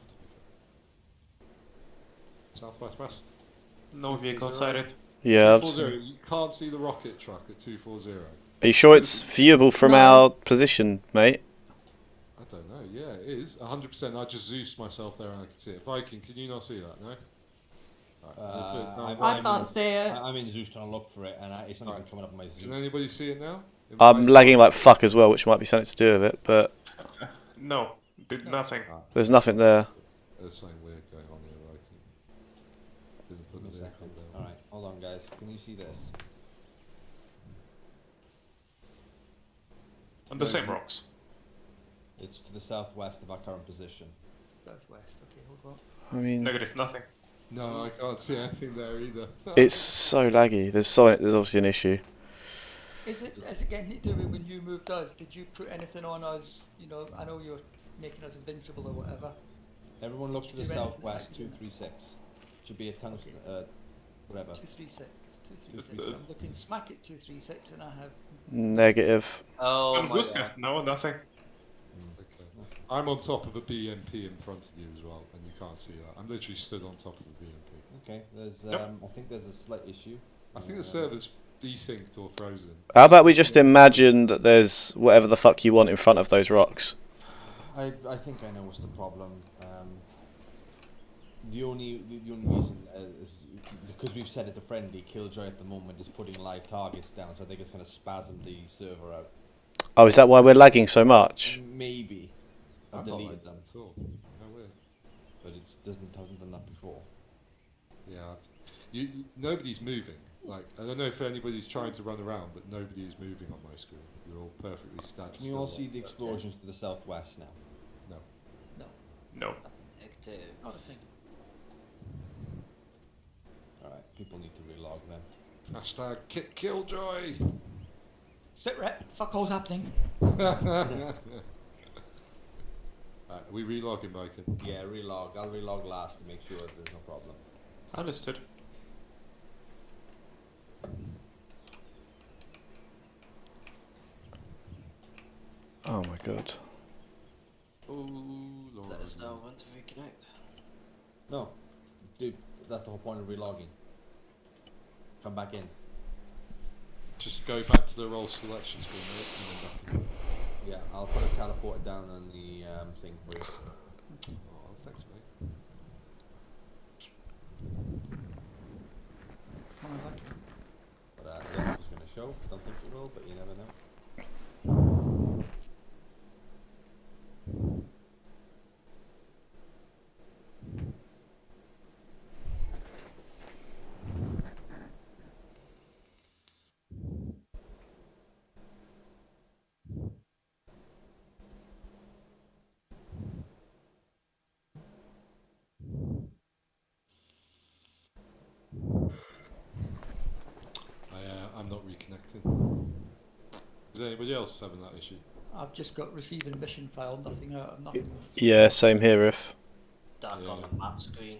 Southwest west. No vehicle 240. sighted. Yeah. 240. You can't see the rocket truck at 240. Are you sure it's viewable from our position, mate? I don't know. Yeah, it is 100%. I just Zeused myself there and I can see it. Viking, can you not see that? No. Right, I can't see it. I'm in Zeus trying to look for it, and it's not even coming up on my Zeus. Can anybody see it now? I'm lagging like fuck as well, which might be something to do with it, but No, did nothing. there's nothing there. There's something weird going on here, Viking. Didn't put the vehicle down. Alright, hold on guys, can you see this? On the same rocks. It's to the southwest of our current position. Southwest, okay, hold on. I mean, Negative, nothing. No, I can't see anything there either. it's so laggy. There's obviously an issue. Is it getting to do with when you moved us? Did you put anything on us? You know, I know you're making us invincible or whatever. Everyone look to the Do anything southwest, like 236. Should be a tungsten, whatever. 236. 236. I'm looking smack at 236 and I have... Negative. Oh I'm my good. god. No, nothing. Okay. I'm on top of a BMP in front of you as well, and you can't see that. I'm literally stood on top of the BMP. Okay, there's Yep. I think there's a slight issue. I think the server's desynced or frozen. How about we just imagine that there's whatever the fuck you want in front of those rocks? I think I know what's the problem. The only reason is because we've set it to friendly. Killjoy at the moment is putting live targets down, so I think it's going to spasm the server out. Oh, is that why we're lagging so much? Maybe. I've I'm not deleted like them, that at all. How weird. but it hasn't done that before. Yeah. Nobody's moving. Like, I don't know if anybody's trying to run around, but nobody is moving on my screen. You're all perfectly static. Can you all see the explosions to the southwest now? No. No. Negative. Not a thing. Alright, people need to relog then. Hashtag Killjoy. Sit rep. Fuck all's happening. Right, are we relogging, Michael? Yeah, relog. I'll relog last to make sure that there's no problem. Understood. Oh my god. Oh, Lord. Let us know when to reconnect. No, dude, that's the whole point of relogging. Come back in. Just go back to the role selections for a minute and then back in. Yeah, I'll put a teleporter down on the thing for you. Oh, thanks, mate. Oh, thank you. But yeah, it's going to show. Don't think it will, but you never know. I'm not reconnecting. Is anybody else having that issue? I've just got receiving mission file, nothing out of nothing. Yeah, same here, Riff. Dark Yeah. on the map screen.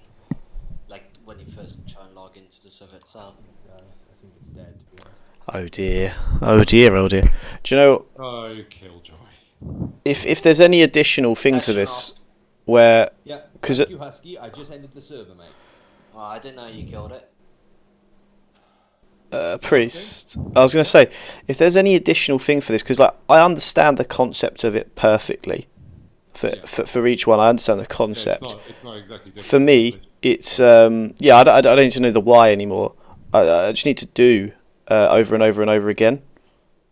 Like when you first try and log into the server itself. I think it's dead, to be honest. Oh dear. Oh dear, oh dear. Do you know, Oh, Killjoy. if there's any additional things to this, where... Yeah, 'Cause thank you, Husky. I just ended the server, mate. Oh, I didn't know you killed it. Priest, I was going to say, if there's any additional thing for this, because like I understand the concept of it perfectly. For each one, I understand the concept. Yeah, it's not exactly different. For me, it's yeah. I don't need to know the why anymore. I just need to do over and over and over again.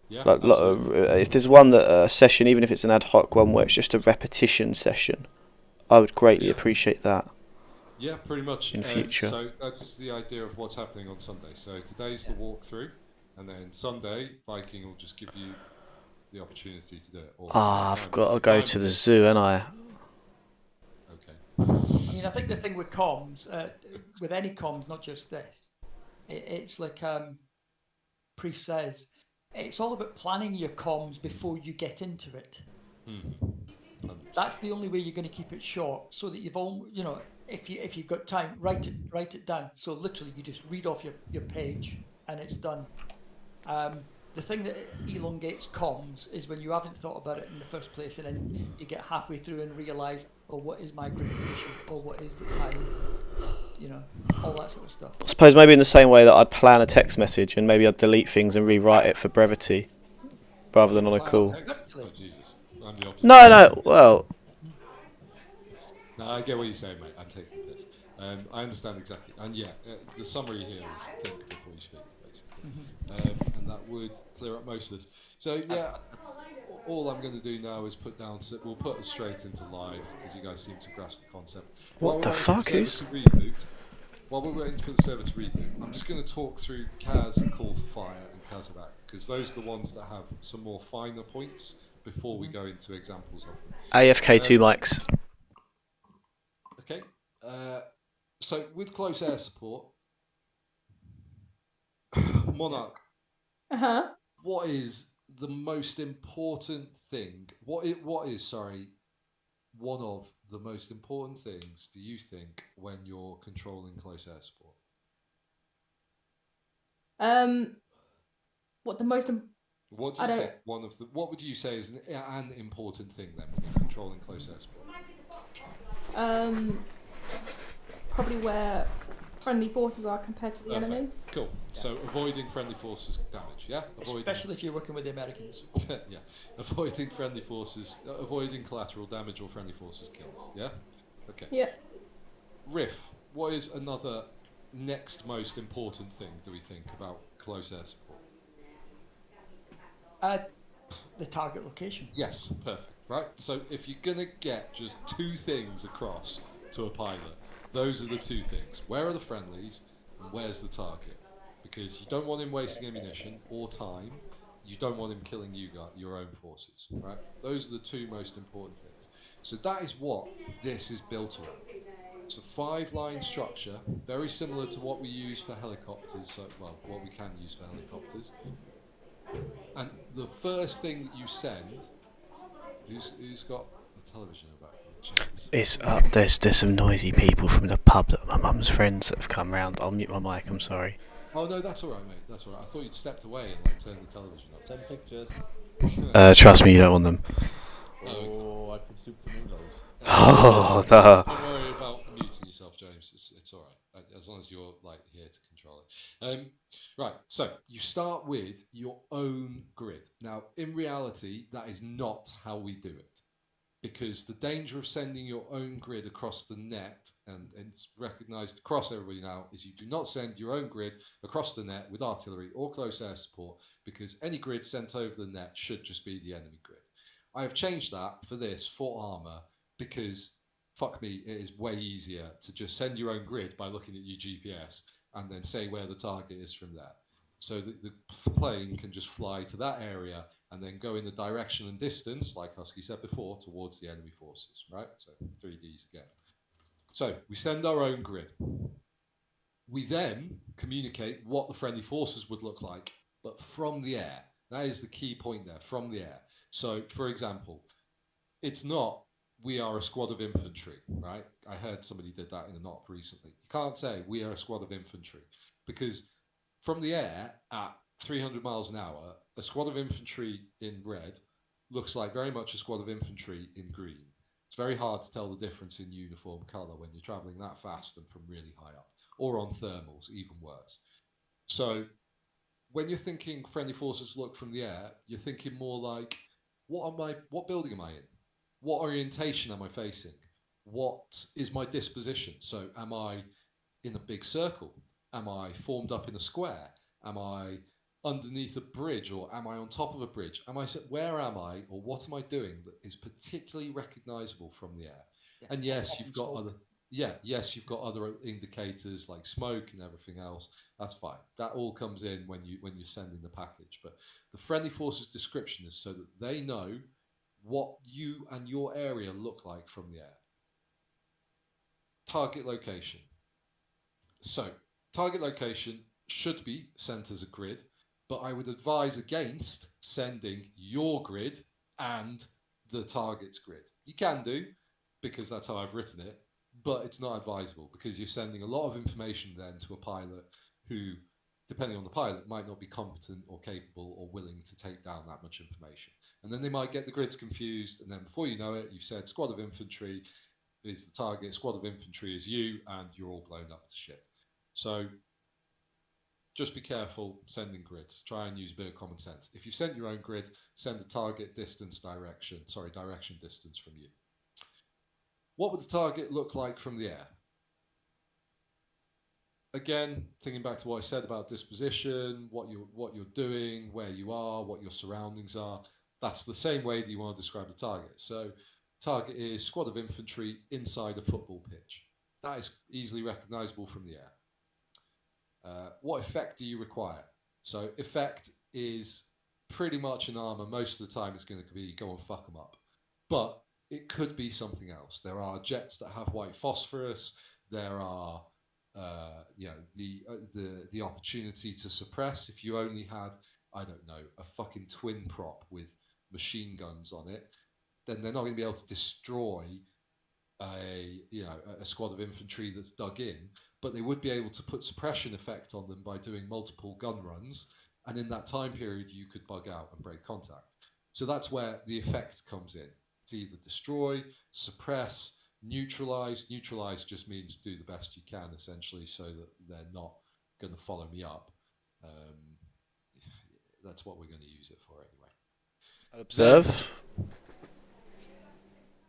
Yeah, Like, if there's one that session, even if it's an ad hoc one where it's just a repetition session, I would greatly appreciate that. Yeah, pretty much. In future. So that's the idea of what's happening on Sunday. So today's the walkthrough, and then Sunday, Viking will just give you the opportunity to do it. Or I've got to go to the zoo, and I. Okay. I mean, I think the thing with comms, with any comms, not just this, it's like Priest says, it's all about planning your comms before you get into it. That's the only way you're going to keep it short, so that you've all, you know, if you've got time, write it down. So literally, you just read off your page, and it's done. The thing that elongates comms is when you haven't thought about it in the first place, and then you get halfway through and realise, oh, what is my group position, or what is the time, you know, all that sort of stuff. I suppose maybe in the same way that I'd plan a text message and maybe I'd delete things and rewrite it for brevity, rather than on a call. Oh, Jesus. I'm the opposite. No, well, No, I get what you're saying, mate. I'm taking this. I understand exactly. And yeah, the summary here is think before you speak, basically. And that would clear up most of this. So yeah, all I'm going to do now is put down. We'll put us straight into live, because you guys seem to grasp the concept. What the fuck is? While we're waiting for the server to reboot, I'm just going to talk through Kaz and Call for Fire and Kazarak, because those are the ones that have some more finer points before we go into examples of them. AFK 2 mics. Okay. So with close air support, Monarch, what is the most important thing? What is one of the most important things do you think when you're controlling close air support? What the most? What do you think? What would you say is an important thing then when you're controlling close air support? Probably where friendly forces are compared to the enemy. Cool. So avoiding friendly forces damage, yeah? Especially if you're working with the Americans. Yeah. Avoiding friendly forces, avoiding collateral damage or friendly forces kills, yeah? Okay. Yeah. Riff, what is another next most important thing, do we think, about close air support? The target location. Yes, perfect. Right? So if you're going to get just two things across to a pilot, those are the two things. Where are the friendlies and where's the target. Because you don't want him wasting ammunition or time. You don't want him killing your own forces, right? Those are the two most important things. So that is what this is built on. It's a 5-line structure, very similar to what we use for helicopters. So, well, what we can use for helicopters. And the first thing that you send, who's got a television in the back? James. It's up. There's some noisy people from the pub that my mum's friends that have come round. I'll mute my mic. I'm sorry. Oh no, that's all right, mate. That's all right. I thought you'd stepped away and like turned the television up. Send pictures. Trust me, you don't want them. Oh, I can stoop to move those. Oh, Don't worry about muting yourself, James. It's all right, as long as you're like here to control it. Right. So you start with your own grid. Now, in reality, that is not how we do it, because the danger of sending your own grid across the net, and it's recognised across everybody now, is you do not send your own grid across the net with artillery or close air support, because any grid sent over the net should just be the enemy grid. I have changed that for this, for Arma, because, fuck me, it is way easier to just send your own grid by looking at your GPS and then say where the target is from there. So that the plane can just fly to that area and then go in the direction and distance, like Husky said before, towards the enemy forces, right? So 3Ds again. So we send our own grid. We then communicate what the friendly forces would look like, but from the air. That is the key point there, from the air. So, for example, it's not, we are a squad of infantry, right? I heard somebody did that in an op recently. You can't say, we are a squad of infantry, because from the air at 300 miles an hour, a squad of infantry in red looks like very much a squad of infantry in green. It's very hard to tell the difference in uniform colour when you're travelling that fast and from really high up, or on thermals, even worse. So when you're thinking friendly forces look from the air, you're thinking more like, what building am I in? What orientation am I facing? What is my disposition? So am I in a big circle? Am I formed up in a square? Am I underneath a bridge, or am I on top of a bridge? Where am I, or what am I doing that is particularly recognisable from the air? Yeah. And yes, you've got other indicators like smoke and everything else. That's fine. That all comes in when you're sending the package. But the friendly forces description is so that they know what you and your area look like from the air. Target location. So target location should be sent as a grid, but I would advise against sending your grid and the target's grid. You can do, because that's how I've written it, but it's not advisable, because you're sending a lot of information then to a pilot who, depending on the pilot, might not be competent or capable or willing to take down that much information. And then they might get the grids confused, and then before you know it, you've said squad of infantry is the target, squad of infantry is you, and you're all blown up to shit. So just be careful sending grids. Try and use a bit of common sense. If you've sent your own grid, send a target direction distance from you. What would the target look like from the air? Again, thinking back to what I said about disposition, what you're doing, where you are, what your surroundings are, that's the same way that you want to describe the target. So target is squad of infantry inside a football pitch. That is easily recognisable from the air. What effect do you require? So effect is pretty much an Arma. Most of the time it's going to be go and fuck them up. But it could be something else. There are jets that have white phosphorus. There are the opportunity to suppress. If you only had, I don't know, a fucking twin prop with machine guns on it, then they're not going to be able to destroy a squad of infantry that's dug in, but they would be able to put suppression effect on them by doing multiple gun runs, and in that time period you could bug out and break contact. So that's where the effect comes in. It's either destroy, suppress, neutralize. Neutralize just means do the best you can, essentially, so that they're not going to follow me up. That's what we're going to use it for anyway. Observe.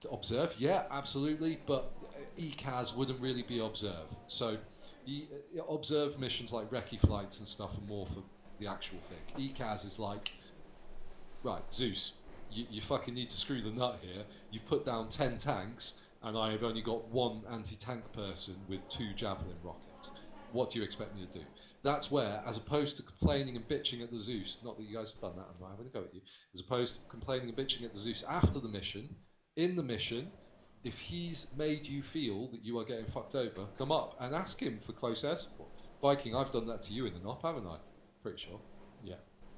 To observe, yeah, absolutely, but ECAS wouldn't really be observe. So observe missions like recce flights and stuff are more for the actual thing. ECAS is like, right, Zeus, you fucking need to screw the nut here. You've put down 10 tanks, and I have only got one anti-tank person with 2 javelin rockets. What do you expect me to do? That's where, as opposed to complaining and bitching at the Zeus, not that you guys have done that, I'm not having a go at you, as opposed to complaining and bitching at the Zeus after the mission, in the mission, if he's made you feel that you are getting fucked over, come up and ask him for close air support. Viking, I've done that to you in the NOP, haven't I? Pretty sure. Yeah.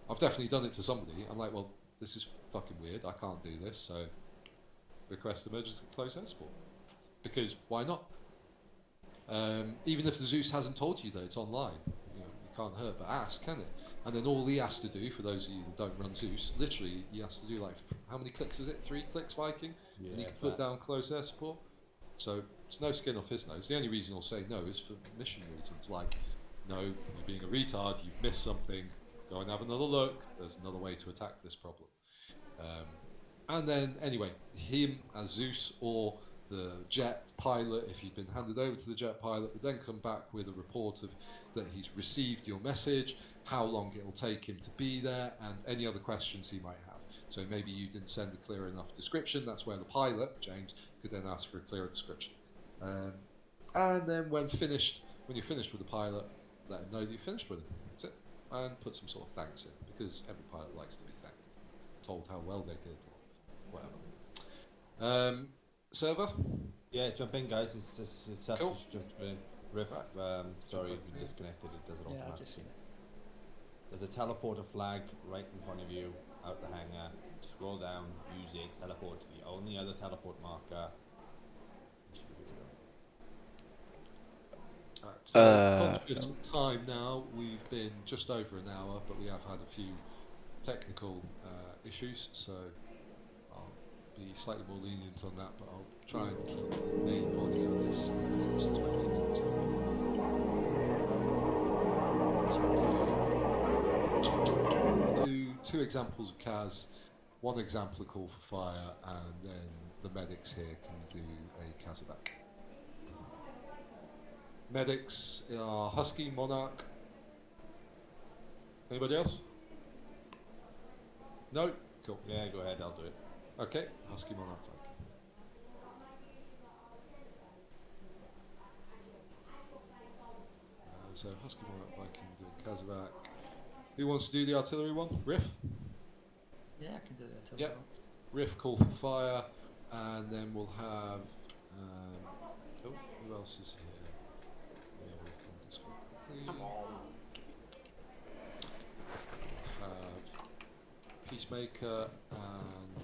I've definitely done it to somebody. I'm like, well, this is fucking weird. I can't do this, so request emergency close air support. Because why not? Even if the Zeus hasn't told you that it's online, you know, you can't hurt but ask, can it? And then all he has to do, for those of you that don't run Zeus, literally he has to do like, how many clicks is it? 3 clicks, Viking? Yeah, And he can put down close air support. So it's no skin off his nose. The only reason he'll say no is for mission reasons, like, no, you're being a retard, you've missed something, go and have another look, there's another way to attack this problem. And then, anyway, him as Zeus or the jet pilot, if you've been handed over to the jet pilot, would then come back with a report of that he's received your message, how long it will take him to be there, and any other questions he might have. So maybe you didn't send a clear enough description. That's where the pilot, James, could then ask for a clearer description. And then when you're finished with the pilot, let him know that you're finished with him. That's it. And put some sort of thanks in, because every pilot likes to be thanked, told how well they did, or whatever. Server? Yeah, jump in, guys. It's up. Cool. Just jump in. Riff, Right. sorry, you've been disconnected. It does it Yeah, I've automatically. just seen it. There's a teleporter flag right in front of you, out the hangar. Scroll down, use it, teleport to the only other teleport marker. Conscious of time now, we've been just over an hour, but we have had a few technical issues, so I'll be slightly more lenient on that, but I'll try and keep the main body of this in the next 20 minutes. So do 2 examples of CAS, 1 example of call for fire, and then the medics here can do a CASevac. Medics are Husky, Monarch. Anybody else? No? Cool. Yeah, go ahead, I'll do it. Okay, Husky, Monarch, Viking. So Husky, Monarch, Viking doing CASevac. Who wants to do the artillery one? Riff? Yeah, I can do that. Tell Yep. Riff, call for fire, and then we'll have. Who else is here? Yeah, we'll find this one quickly. Come on. Have Peacemaker and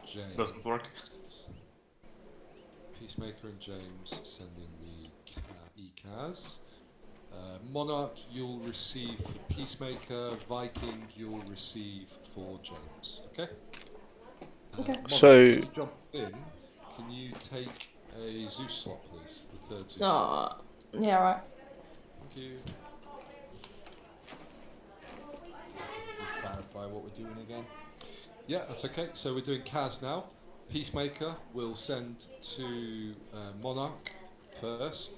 James. Doesn't work. Peacemaker and James sending the ECAS. Monarch, you'll receive for Peacemaker. Viking, you'll receive for James. Okay? Okay. Monarch, So- if you jump in, can you take a Zeus slot, please? The 3rd Zeus slot. Oh, yeah, right. Thank you. Just clarify what we're doing again. Yeah, that's okay. So we're doing CAS now. Peacemaker will send to Monarch first,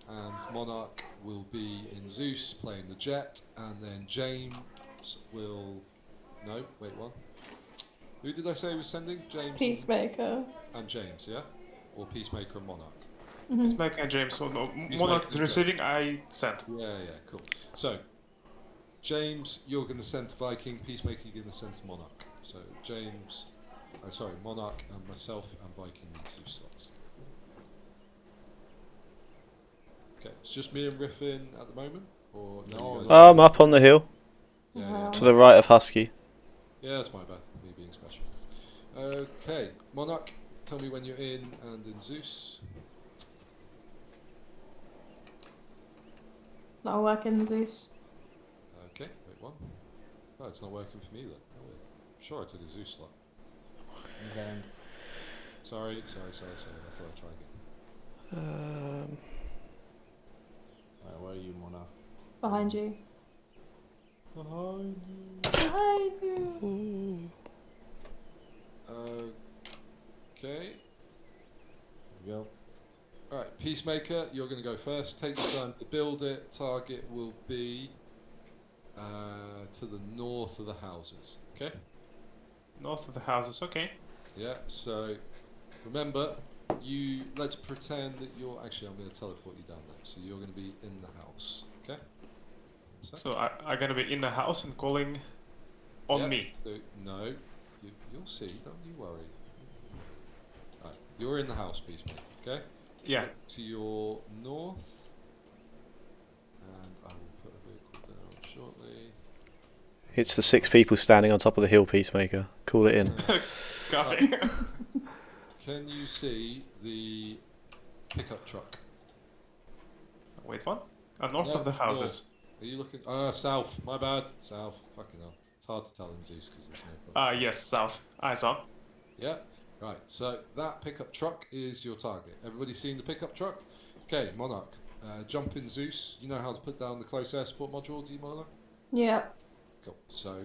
and Monarch will be in Zeus playing the jet, and then James will. No, wait one. Who did I say was sending? James Peacemaker. and James, yeah? Or Peacemaker and Monarch? It's Mike and James. So no, He's Monarch making is receiving. I sent. Yeah, cool. So, James, you're going to send to Viking. Peacemaker, you're going to send to Monarch. So, James. Oh, sorry, Monarch and myself and Viking in 2 slots. Okay, it's just me and Riffin at the moment? Or no? you guys- I'm up on the hill, Yeah, to the right of Husky. Yeah, that's my bad, me being special. Okay, Monarch, tell me when you're in and in Zeus. Not working, Zeus. Okay, wait one. Oh, it's not working for me then. Oh, wait. I'm sure I took a Zeus slot. Okay. Sorry. I thought I'd try again. Right, where are you, Mona? Behind you. Behind you. Behind you. Okay. Here we go. Alright, Peacemaker, you're going to go first. Take your time to build it. Target will be to the north of the houses. Okay? North of the houses. Okay. Yeah, so remember, let's pretend that you're actually. I'm going to teleport you down there, so you're going to be in the house. Okay. So I'm gonna be in the house and calling on Yeah, me. so, no, you'll see. Don't you worry. Right, you're in the house, Peacemaker. Okay. Yeah. Look to your north, and I will put a vehicle down shortly. It's the 6 people standing on top of the hill, Peacemaker. Call it in. Copy. Can you see the pickup truck? Wait, what? North No, of the houses. north. Are you looking? South. My bad. South. Fucking hell. It's hard to tell in Zeus because there's no. Yes, south. I saw. Yeah. Right. So that pickup truck is your target. Everybody seen the pickup truck? Okay, Monarch. Jump in Zeus. You know how to put down the close air support module, do you, Monarch? Yeah. Cool. So,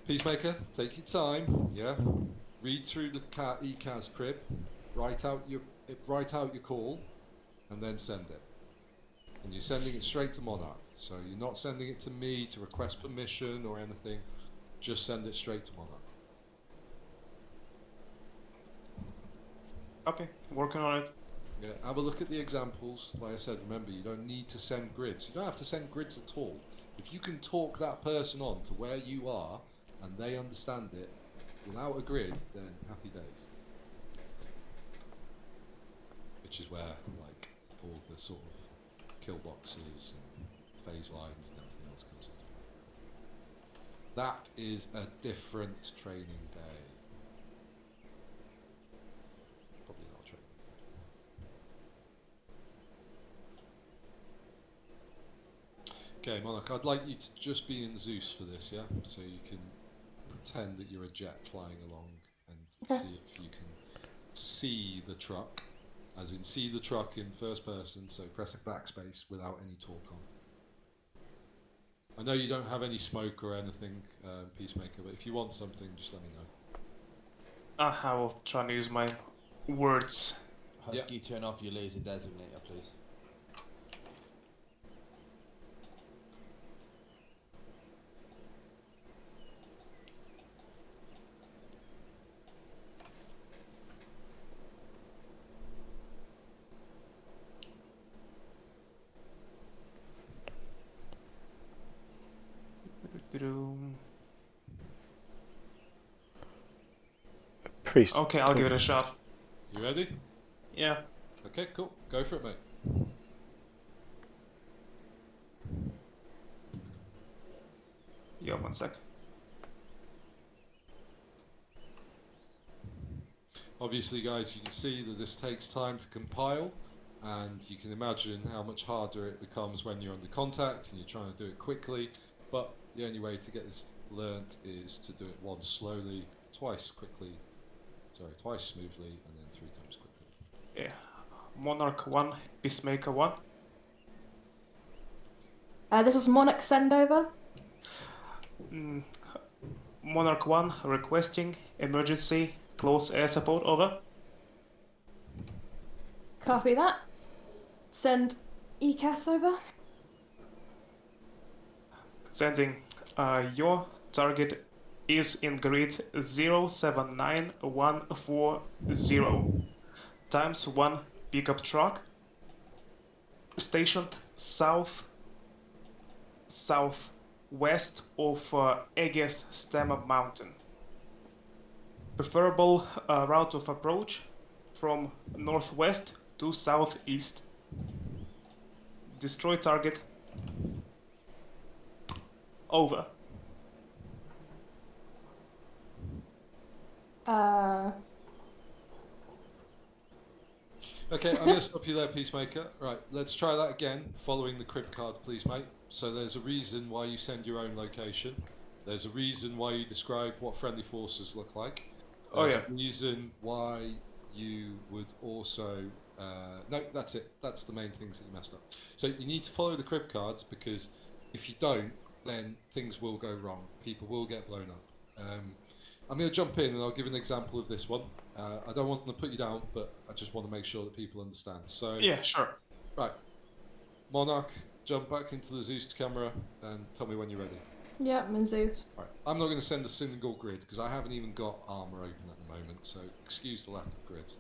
Peacemaker, take your time. Yeah. Read through the ECAS crib. Write out your call, and then send it. And you're sending it straight to Monarch. So you're not sending it to me to request permission or anything. Just send it straight to Monarch. Copy. Working on it. Yeah, have a look at the examples. Like I said, remember, you don't need to send grids. You don't have to send grids at all. If you can talk that person on to where you are and they understand it without a grid, then happy days. Which is where, like, all the sort of kill boxes and phase lines and everything else comes into play. That is a different training day. Probably not a training. Okay, Monarch, I'd like you to just be in Zeus for this, yeah? So you can pretend that you're a jet flying along and see if you can see the truck. As in, see the truck in first person, so press a backspace without any talk on. I know you don't have any smoke or anything, Peacemaker, but if you want something, just let me know. I will try to use my words. Husky, turn off your laser designator, please. Priest. Okay, I'll give it a shot. You ready? Yeah. Okay, cool. Go for it, mate. Yeah, 1 sec. Obviously, guys, you can see that this takes time to compile, and you can imagine how much harder it becomes when you're under contact and you're trying to do it quickly. But the only way to get this learnt is to do it once slowly, twice quickly, twice smoothly, and then 3 times quickly. Yeah. Monarch 1, Peacemaker 1. This is Monarch send over. Monarch 1 requesting emergency close air support, over. Copy that. Send ECAS over. Sending. Your target is in grid 079140 times 1 pickup truck stationed southwest of Aegis Stemma Mountain. Preferable route of approach from northwest to southeast. Destroy target. Over. Okay, I'm going to stop you there, Peacemaker. Right, let's try that again, following the crib card, please, mate. So there's a reason why you send your own location. There's a reason why you describe what friendly forces look like. There's a reason why you would also... no, that's it. That's the main things that you messed up. So you need to follow the crib cards, because if you don't, then things will go wrong. People will get blown up. I'm going to jump in and I'll give an example of this one. I don't want to put you down, but I just want to make sure that people understand. So yeah, sure. Right. Monarch, jump back into the Zeus camera and tell me when you're ready. Yeah, I'm in Zeus. Right. I'm not going to send a single grid because I haven't even got Arma open at the moment, so excuse the lack of grids.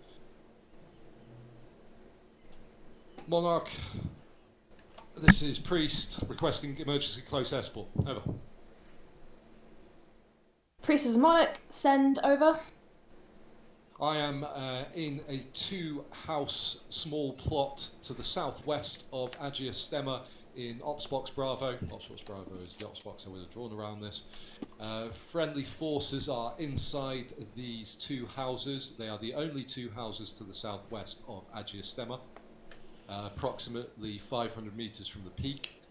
Monarch, this is Priest requesting emergency close air support. Over. Priest is Monarch, send over. I am in a 2-house small plot to the southwest of Agia Stemma in Ops Box Bravo. Ops Box Bravo is the Ops Box I would have drawn around this. Friendly forces are inside these 2 houses. They are the only 2 houses to the southwest of Agia Stemma, approximately 500 meters from the peak.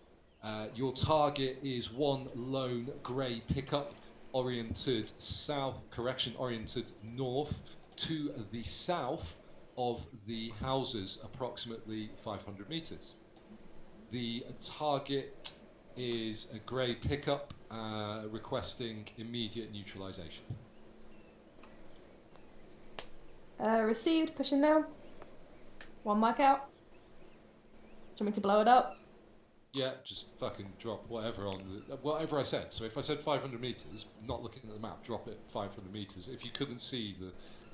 Your target is one lone grey pickup oriented oriented north to the south of the houses, approximately 500 meters. The target is a grey pickup requesting immediate neutralization. Received, pushing now. 1 mic out. Do you want me to blow it up? Yeah, just fucking drop whatever on whatever I said. So if I said 500 meters, not looking at the map, drop it 500 meters. If you couldn't see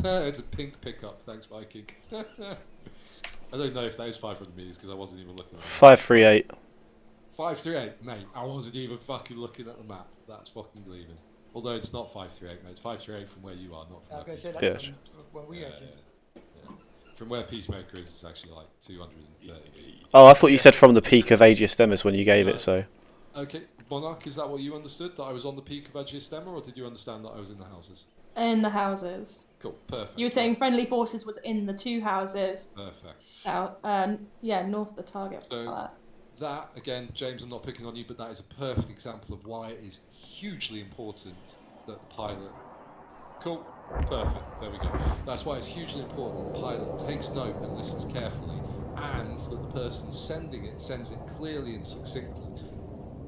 it's a pink pickup. Thanks, Viking. I don't know if that is 500 meters because I wasn't even looking at it. 538. 538, mate. I wasn't even fucking looking at the map. That's fucking leaving. Although it's not 538, mate. It's 538 from where you are, not from I was where going to say Peacemaker that's Yes. from where we are. Jim. From where Peacemaker is, it's actually like 230 meters. Oh, I thought you said from the peak of Aegis Themis when you gave it, so. Okay, Monarch, is that what you understood? That I was on the peak of Agia Stemma, or did you understand that I was in the houses? In the houses. Cool, perfect. You were saying friendly forces was in the 2 houses. Perfect. South, north of the target. So that, again, James, I'm not picking on you, but that is a perfect example of why it is hugely important that the pilot... Cool, perfect, there we go. That's why it's hugely important that the pilot takes note and listens carefully, and that the person sending it sends it clearly and succinctly.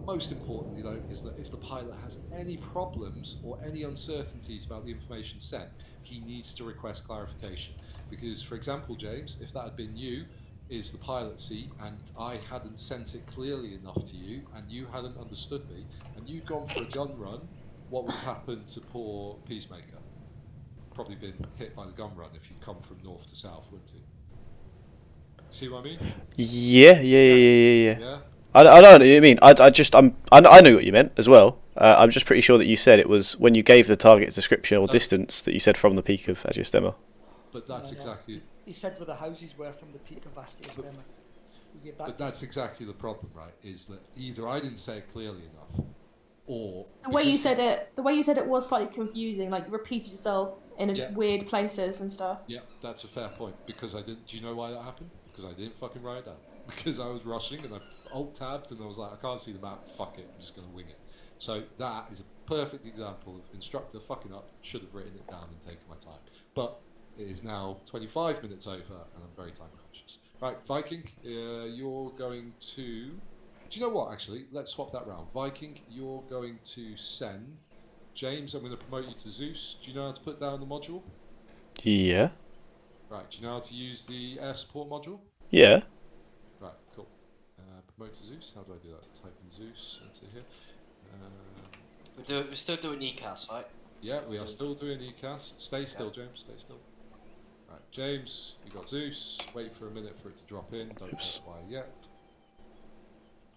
Most importantly, though, is that if the pilot has any problems or any uncertainties about the information sent, he needs to request clarification. Because, for example, James, if that had been you, is the pilot seat, and I hadn't sent it clearly enough to you, and you hadn't understood me, and you'd gone for a gun run, what would have happened to poor Peacemaker? Probably been hit by the gun run if you'd come from north to south, wouldn't he? See what I mean? Yeah. Yeah? I don't know what you mean. I know what you meant as well. I'm just pretty sure that you said it was when you gave the target's description or distance that you said from the peak of Agia Stemma. But that's exactly... He said where the houses were from the peak of Astia Stemma. But that's exactly the problem, right? Is that either I didn't say it clearly enough, or... The way you said it was slightly confusing. Like, you repeated yourself in weird places and stuff. Yeah, that's a fair point. Because I didn't... Do you know why that happened? Because I didn't fucking write it down. Because I was rushing and I alt-tabbed and I was like, I can't see the map, fuck it, I'm just going to wing it. So that is a perfect example of instructor fucking up, should have written it down and taken my time. But it is now 25 minutes over and I'm very time conscious. Right, Viking, you're going to... Do you know what, actually? Let's swap that round. Viking, you're going to send... James, I'm going to promote you to Zeus. Do you know how to put down the module? Yeah. Right, do you know how to use the air support module? Yeah. Right, cool. Promote to Zeus. How do I do that? Type in Zeus into here. We're still doing ECAS, right? Yeah, we are still doing ECAS. Stay still, James. Stay still. Right, James, you got Zeus. Wait for a minute for it to drop in. Don't know why yet.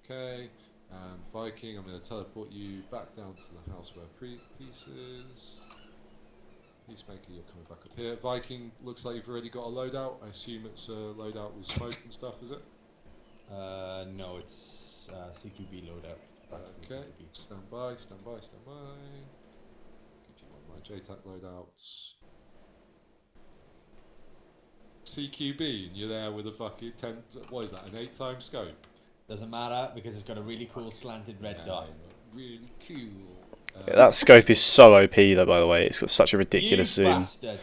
Okay. And Viking, I'm going to teleport you back down to the house where pieces. Peacemaker, you're coming back up here. Viking, looks like you've already got a loadout. I assume it's a loadout with smoke and stuff, is it? No, it's CQB loadout. Okay, stand by, stand by, stand by. Give you one of my JTAC loadouts. CQB, and you're there with a fucking 10, what is that, an 8-time scope? Doesn't matter because it's got a really cool slanted red dot. Really cool. Yeah, that scope is so OP though, by the way. It's got such a ridiculous You zoom. bastard!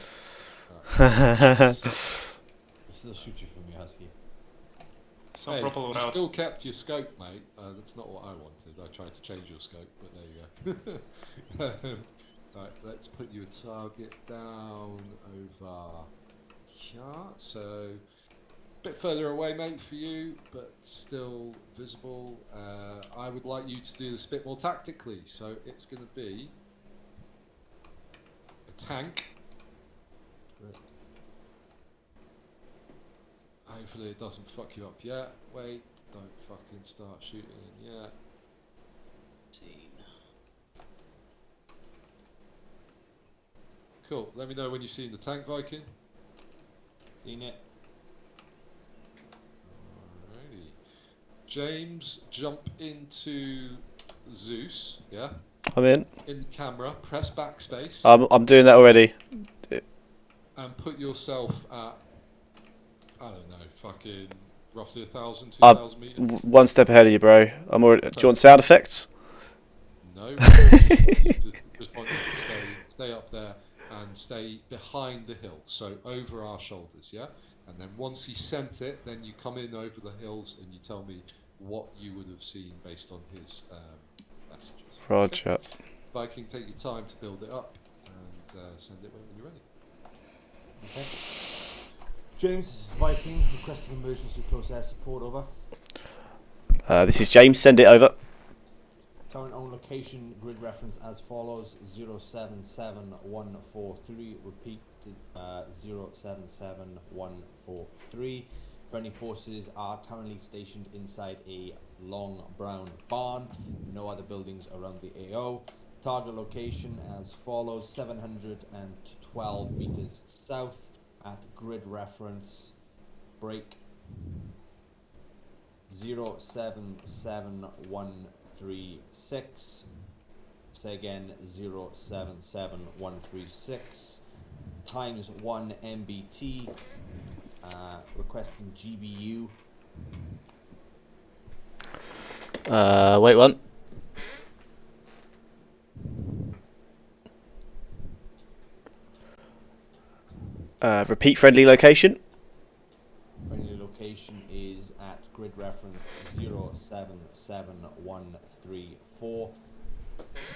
Still shoot you from your husky. Some Hey, proper you route. still kept your scope, mate. That's not what I wanted. I tried to change your scope, but there you go. Right, let's put your target down over here. So, a bit further away, mate, for you, but still visible. I would like you to do this a bit more tactically. So, it's going to be a tank. Hopefully it doesn't fuck you up yet. Wait, don't fucking start shooting yet. Seen. Cool, let me know when you've seen the tank Viking. Seen it. Alrighty. James, jump into Zeus, yeah? I'm in. In the camera, press backspace, I'm doing that already. and put yourself at, I don't know, fucking roughly 1,000, I'm 2,000 meters. one step ahead of you, bro. I'm already. Do you want sound effects? No, just want you to stay up there and stay behind the hill, so over our shoulders, yeah? And then once he sent it, then you come in over the hills and you tell me what you would have seen based on his messages. Roger. Okay? Viking, take your time to build it up and send it when you're ready. Okay. James, this is Viking, requesting emergency close air support, over. This is James. Send it over. Current on location, grid reference as follows: 077143. Repeat, 077143. Friendly forces are currently stationed inside a long brown barn. No other buildings around the AO. Target location as follows: 712 meters south at grid reference. Break 077136. Say again, 077136 times 1 MBT. Requesting GBU. Wait one. Repeat friendly location. Friendly location is at grid reference 077134.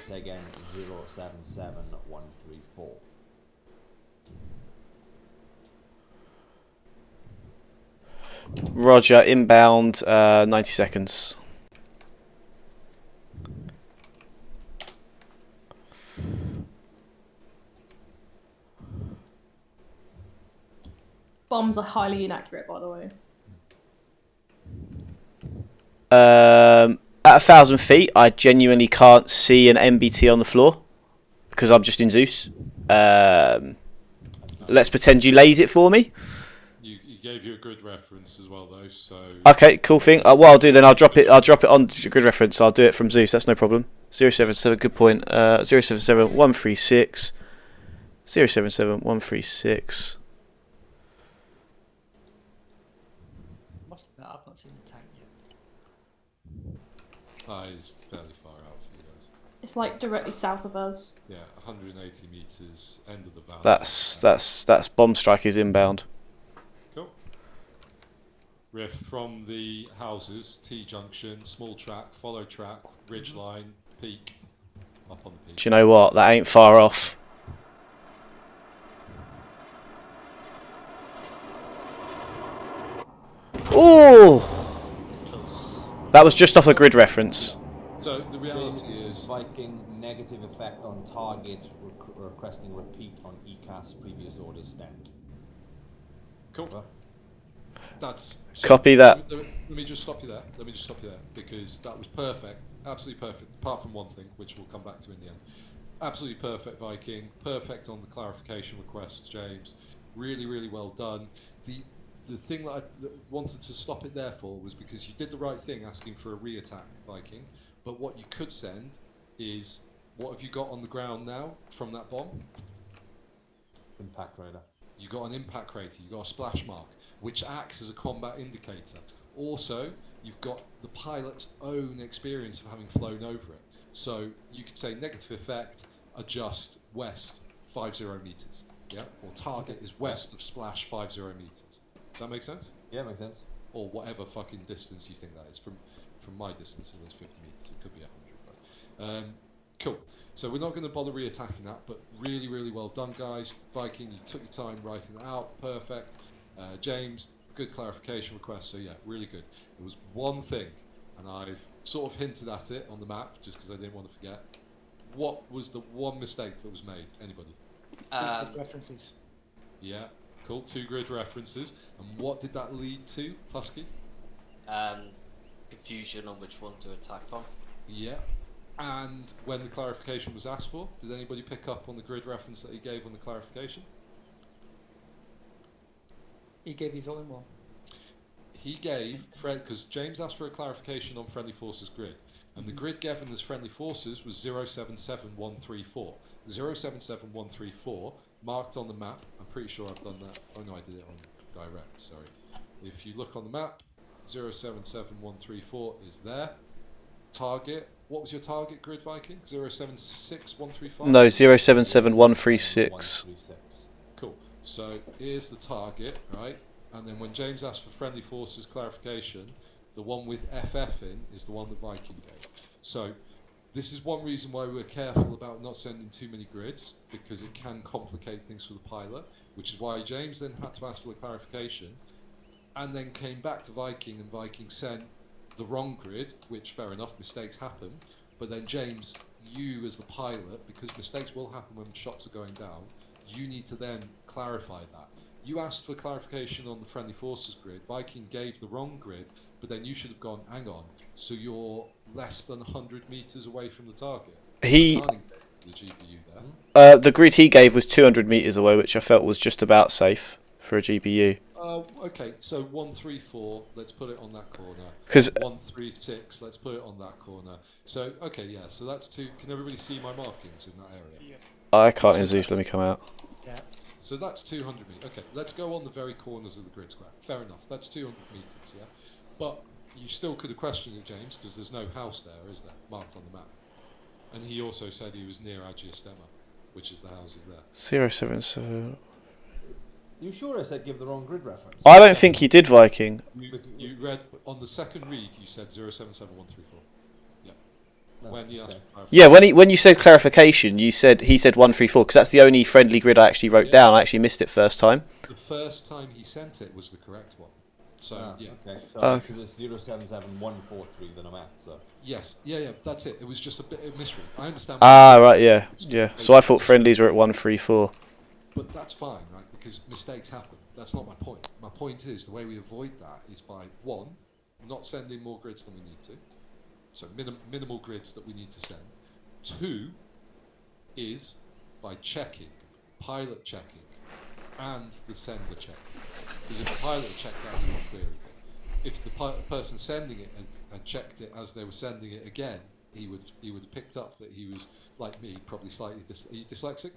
Say again, 077134. Roger. Inbound. 90 seconds. Bombs are highly inaccurate, by the way. At 1,000 feet, I genuinely can't see an MBT on the floor because I'm just in Zeus. Let's pretend you lays it for me. You gave you a grid reference as well, though, so... Okay, cool thing. What I'll do then, I'll drop it on grid reference. I'll do it from Zeus. That's no problem. 077. Good point. 077136. 077136. Must admit, I've not seen the tank yet. He's fairly far out for you guys. It's like directly south of us. Yeah, 180 meters, end of the valley. That's bomb strike is inbound. Cool. Riff from the houses, T-junction, small track, follow track, ridge line, peak, up on the peak. Do you know what? That ain't far off. Ooh! Close. That was just off a grid reference. So the reality James, is, Viking, negative effect on target, requesting repeat on ECAS, previous orders stand. cool. Over. That's Copy that. Let me just stop you there. Because that was perfect, absolutely perfect. Apart from one thing, which we'll come back to in the end. Absolutely perfect, Viking. Perfect on the clarification requests, James. Really, really well done. The thing that I wanted to stop it there for was because you did the right thing asking for a re-attack, Viking. But what you could send is, what have you got on the ground now from that bomb? Impact radar. You got an impact crater, you got a splash mark, which acts as a combat indicator. Also, you've got the pilot's own experience of having flown over it. So you could say negative effect, adjust west 50 meters. Yeah? Or target is west of splash 50 meters. Does that make sense? Yeah, makes sense. Or whatever fucking distance you think that is. From my distance, it was 50 meters. It could be 100. But, cool. So we're not going to bother re-attacking that, but really, really well done, guys. Viking, you took your time writing it out. Perfect. James, good clarification request. So yeah, really good. There was one thing, and I've sort of hinted at it on the map, just because I didn't want to forget. What was the one mistake that was made? Anybody? With references. Yeah, cool. 2 grid references. And what did that lead to, Husky? Confusion on which one to attack from. Yeah. And when the clarification was asked for, did anybody pick up on the grid reference that he gave on the clarification? He gave his own one. He gave, because James asked for a clarification on Friendly Forces grid, and the grid given as Friendly Forces was 077134. 077134 marked on the map. I'm pretty sure I've done that. Oh no, I did it on direct, sorry. If you look on the map, 077134 is there. Target, what was your target, Grid Viking? 076135? No, 077136. Cool. So here's the target, right? And then when James asked for Friendly Forces clarification, the one with FF in is the one that Viking gave. So this is one reason why we're careful about not sending too many grids, because it can complicate things for the pilot, which is why James then had to ask for the clarification, and then came back to Viking, and Viking sent the wrong grid, which fair enough, mistakes happen, but then James, you as the pilot, because mistakes will happen when shots are going down, you need to then clarify that. You asked for clarification on the Friendly Forces grid, Viking gave the wrong grid, but then you should have gone, hang on, so you're less than 100 meters away from the target. He, I can't engage the GPU there. the grid he gave was 200 meters away, which I felt was just about safe for a GPU. Okay, so 134, let's put it on that corner. 'Cause 136, let's put it on that corner. So, okay, yeah, so that's 2. Can everybody see my markings in that area? Yeah. I can't in Zeus, let me come out. So that's 200 meters. Okay, let's go on the very corners of the grid square. Fair enough, that's 200 meters, yeah? But you still could have questioned it, James, because there's no house there, is there, marked on the map? And he also said he was near Agiostema, which is the houses there. 077. You sure I said give the wrong grid reference? I don't think you did, Viking. You read, on the second read, you said 077134. Yeah. No, When you asked okay. for Yeah, when you said clarification, he said 134, because that's the only friendly grid I actually wrote down. I actually missed it first time. the first time he sent it was the correct one. So, yeah. Okay. So Okay. because it's 077143 that I'm at, so. Yes, yeah, that's it. It was just a bit of misread. I understand. Ah, right, yeah. So I thought friendlies were at 134. But that's fine, right? Because mistakes happen. That's not my point. My point is the way we avoid that is by, 1, not sending more grids than we need to. So minimal grids that we need to send. 2 is by checking, pilot checking, and the sender checking. Because if the pilot checked that, he would query it. If the person sending it had checked it as they were sending it again, he would have picked up that he was, like me, probably slightly are you dyslexic?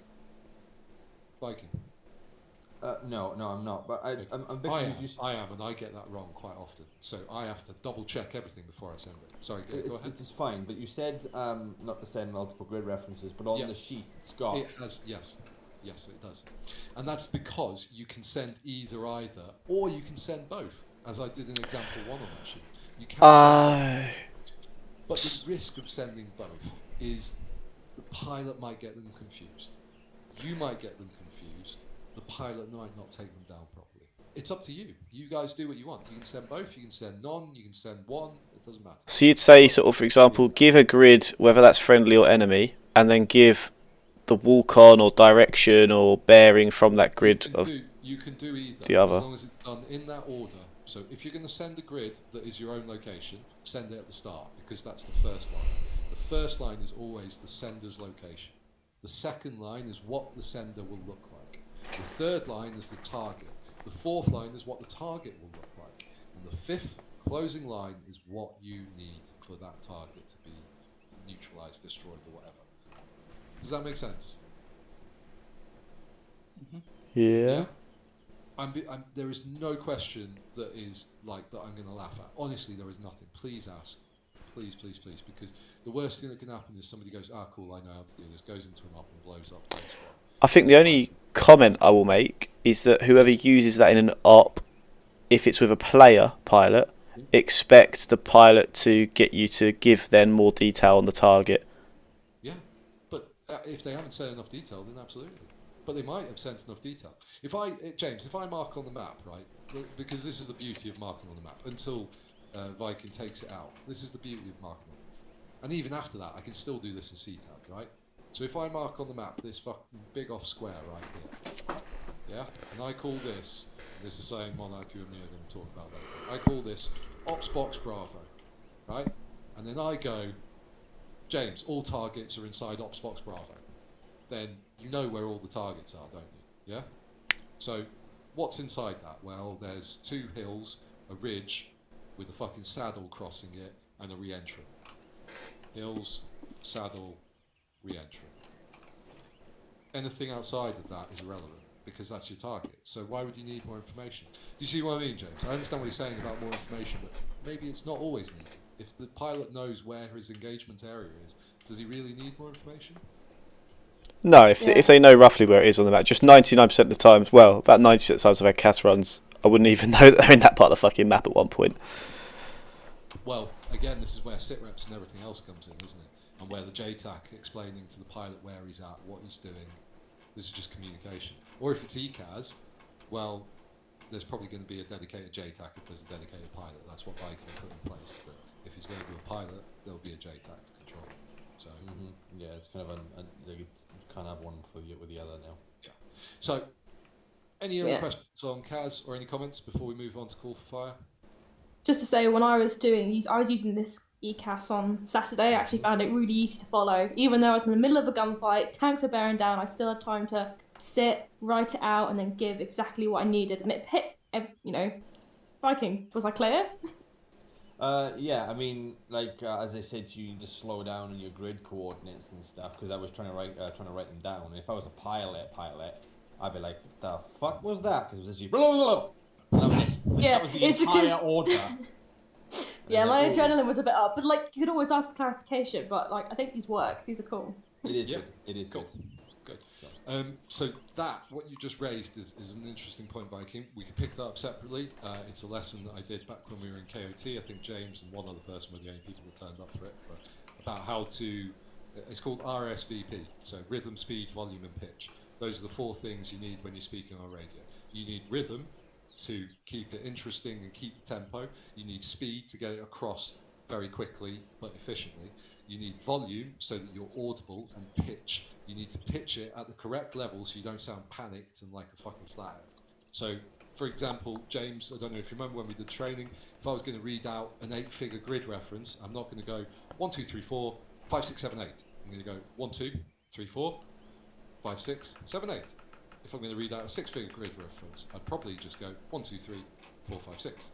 Viking. No, I'm not. But I'm a bit I confused. am, and I get that wrong quite often. So I have to double check everything before I send it. Sorry, go ahead. It is fine, but you said not to send multiple grid references, but on Yeah. the sheet it's got. It has, yes, it does, and that's because you can send either, or you can send both, as I did in example 1 on that sheet. You can send both, but the risk of sending both is the pilot might get them confused. You might get them confused. The pilot might not take them down properly. It's up to you. You guys do what you want. You can send both. You can send none. You can send 1. It doesn't matter. So you'd say, sort of, for example, give a grid, whether that's friendly or enemy, and then give the walk-on or direction or bearing from that grid of You can do either. the other. As long as it's done in that order. So if you're going to send a grid that is your own location, send it at the start, because that's the first line. The first line is always the sender's location. The second line is what the sender will look like. The third line is the target. The fourth line is what the target will look like. And the fifth closing line is what you need for that target to be neutralized, destroyed, or whatever. Does that make sense? Yeah. There is no question that is like that I'm going to laugh at. Honestly, there is nothing. Please ask. Please, please, please. Because the worst thing that can happen is somebody goes, cool, I know how to do this, goes into an op and blows up. I think the only comment I will make is that whoever uses that in an op, if it's with a player pilot, expect the pilot to get you to give them more detail on the target. Yeah, but if they haven't said enough detail, then absolutely. But they might have sent enough detail. James, if I mark on the map, right, because this is the beauty of marking on the map, until Viking takes it out, this is the beauty of marking on the map. And even after that, I can still do this in CTAB, right? So if I mark on the map this fucking big off square right here, Yeah, and I call this. This is something Monarch, you and me are going to talk about later. I call this Ops Box Bravo, right? And then I go, James, all targets are inside Ops Box Bravo. Then you know where all the targets are, don't you? Yeah. So, what's inside that? Well, there's 2 hills, a ridge, with a fucking saddle crossing it, and a re-entry. Hills, saddle, re-entry. Anything outside of that is irrelevant, because that's your target. So why would you need more information? Do you see what I mean, James? I understand what you're saying about more information, but maybe it's not always needed. If the pilot knows where his engagement area is, does he really need more information? No, if they know roughly where it is on the map, just 99% of the times, well, about 90% of the times I've had CAS runs, I wouldn't even know that they're in that part of the fucking map at one point. Well, again, this is where SITREPs and everything else comes in, isn't it? And where the JTAC explaining to the pilot where he's at, what he's doing. This is just communication. Or if it's ECAS, well, there's probably going to be a dedicated JTAC if there's a dedicated pilot. That's what Viking put in place. That if he's going to do a pilot, there'll be a JTAC to control. So yeah, it's kind of you can't have one with the other now. yeah. So, any other questions on CAS or any comments before we move on to Call for Fire? Just to say, when I was using this ECAS on Saturday, I actually found it really easy to follow. Even though I was in the middle of a gunfight, tanks were bearing down, I still had time to sit, write it out, and then give exactly what I needed. And it hit, Viking. Was I clear? Yeah, I mean, like as I said to you, you just slow down on your grid coordinates and stuff because I was trying to write them down. And if I was a pilot, I'd be like, "The fuck was that?" Because it was just blah, blah, blah. And that was it. Like, Yeah, that was the it's entire because order. yeah, my like, adrenaline was a bit up, but like you could always ask for clarification. But like I think these work; these are cool. It is Yeah. good. It is Cool. good. Good. So that, what you just raised, is an interesting point, Viking. We could pick that up separately. It's a lesson that I did back when we were in KOT. I think James and one other person were the only people that turned up for it. But about how to, it's called RSVP. So rhythm, speed, volume, and pitch. Those are the 4 things you need when you're speaking on radio. You need rhythm to keep it interesting and keep the tempo. You need speed to get it across very quickly but efficiently. You need volume so that you're audible, and pitch. You need to pitch it at the correct level so you don't sound panicked and like a fucking flathead. So, for example, James, I don't know if you remember when we did training, if I was going to read out an 8-figure grid reference, I'm not going to go 1, 2, 3, 4, 5, 6, 7, 8. I'm going to go 1, 2, 3, 4, 5, 6, 7, 8. If I'm going to read out a 6-figure grid reference, I'd probably just go 1, 2, 3, 4, 5, 6. Does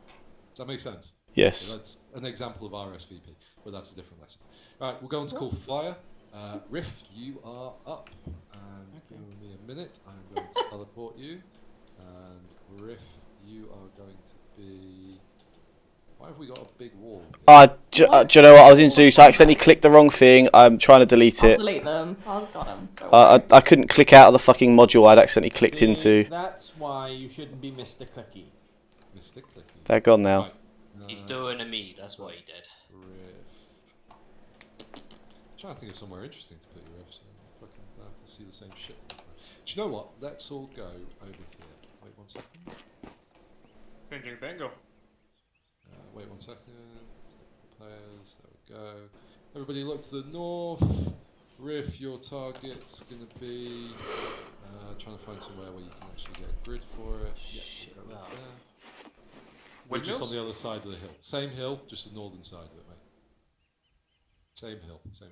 that make sense? Yes. So that's an example of RSVP, but that's a different lesson. All right, we'll go on to Call for Fire. Riff, you are up, and give me a minute. I'm going to teleport you, and Riff, you are going to be. Why have we got a big wall? Do you know what? I was in Zeus. I accidentally clicked the wrong thing. I'm trying to delete I'll it. delete them. I've got them. I couldn't click out of the fucking module I'd accidentally clicked into. That's why you shouldn't be Mr. Clicky. Mr. Clicky. They're gone now. Right. He's doing a me, that's what he did. Riff. I'm trying to think of somewhere interesting to put your riff, so I'm fucking gonna have to see the same shit. Do you know what? Let's all go over here. Wait 1 second. Changing bingo. Wait 1 second. Players, there we go. Everybody look to the north. Riff, your target's gonna be. Trying to find somewhere where you can actually get a grid for it. Yeah, Shit, we'll go well. there. We're just on Windmills? the other side of the hill. Same hill, just the northern side of it, mate. Same hill, same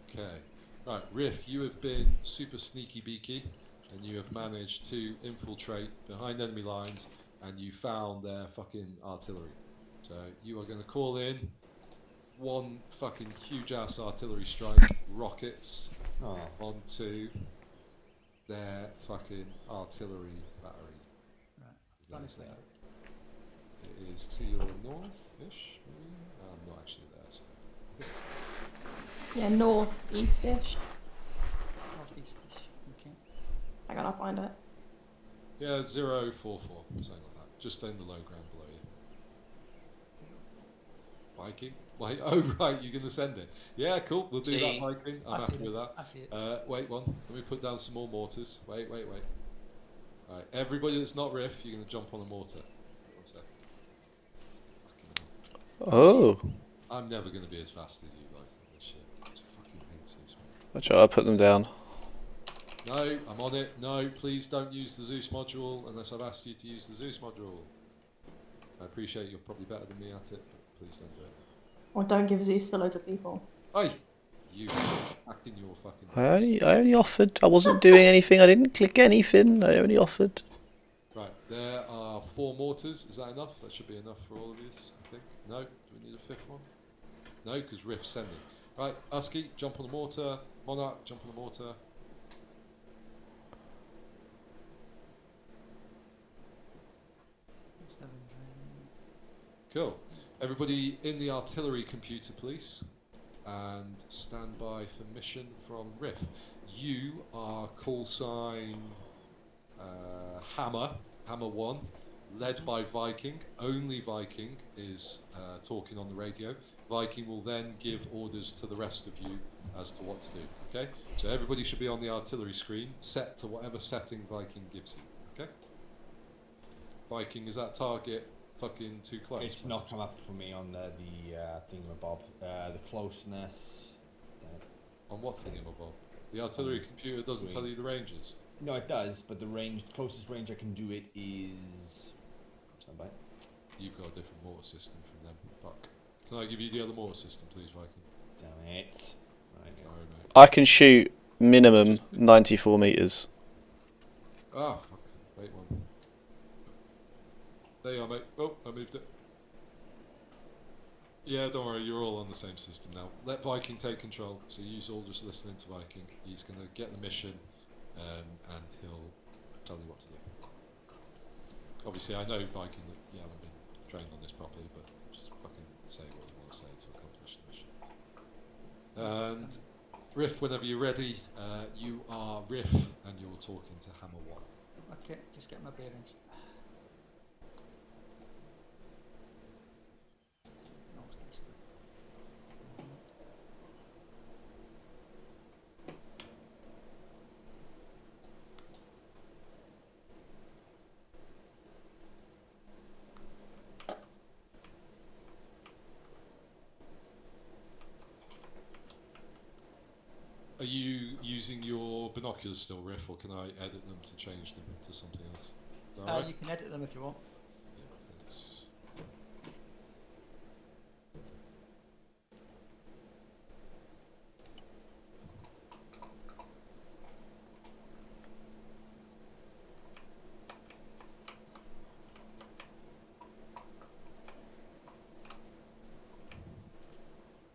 hill. Okay. Right, Riff, you have been super sneaky beaky, and you have managed to infiltrate behind enemy lines, and you found their fucking artillery. So you are going to call in 1 fucking huge ass artillery strike, rockets, onto their fucking artillery battery. That is there. It is to your north-ish. I'm not actually there, so I think it's Yeah, north-east-ish. Northeast-ish. Okay. Hang on, I'll find it. yeah, 044, something like that. Just in the low ground below you. Viking? Wait, oh right, you're going to send it. Yeah, cool, we'll do that, Viking. I'm happy with that. I see it. Wait one, let me put down some more mortars. Wait. Alright, everybody that's not Riff, you're going to jump on a mortar. Wait 1 sec. Fucking hell. Oh. I'm never going to be as fast as you, Viking. This shit. It's a fucking thing, seriously. Watch out, I'll put them down. No, I'm on it. No, please don't use the Zeus module unless I've asked you to use the Zeus module. I appreciate you're probably better than me at it, but please don't do it. Or don't give Zeus to loads of people. Oi! You back in your fucking I only offered. I wasn't doing anything. I didn't click anything. I only offered. Right, there are 4 mortars. Is that enough? That should be enough for all of these, I think. No? Do we need a 5th one? No, because Rift's sending. Right, Husky, jump on the mortar. Monarch, jump on the mortar. Cool. Everybody in the artillery computer, please. And stand by for mission from Riff. You are call sign Hammer 1, led by Viking. Only Viking is talking on the radio. Viking will then give orders to the rest of you as to what to do. Okay? So everybody should be on the artillery screen, set to whatever setting Viking gives you. Okay? Viking, is that target fucking too close? It's not come up for me on the thingamabob. The closeness. On what thingamabob? The artillery computer doesn't tell you the ranges. No, it does, but the closest range I can do it is. Stand by. You've got a different mortar system from them. Fuck. Can I give you the other mortar system, please, Viking? Damn it. Right. Sorry, mate. I can shoot minimum 94 meters. Ah, fuck. Wait one. There you are, mate. Oh, I moved it. Yeah, don't worry, you're all on the same system now. Let Viking take control, so you all just listening to Viking. He's going to get the mission, and he'll tell you what to do. Obviously, I know, Viking, that you haven't been trained on this properly, but just fucking say what you want to say to accomplish the mission. And Riff, whenever you're ready, you are Riff, and you're talking to Hammer 1. Okay, just get my bearings. Are you using your binoculars still, Riff, or can I edit them to change them to something else? Is that alright? You can edit them if you want. Yeah, thanks.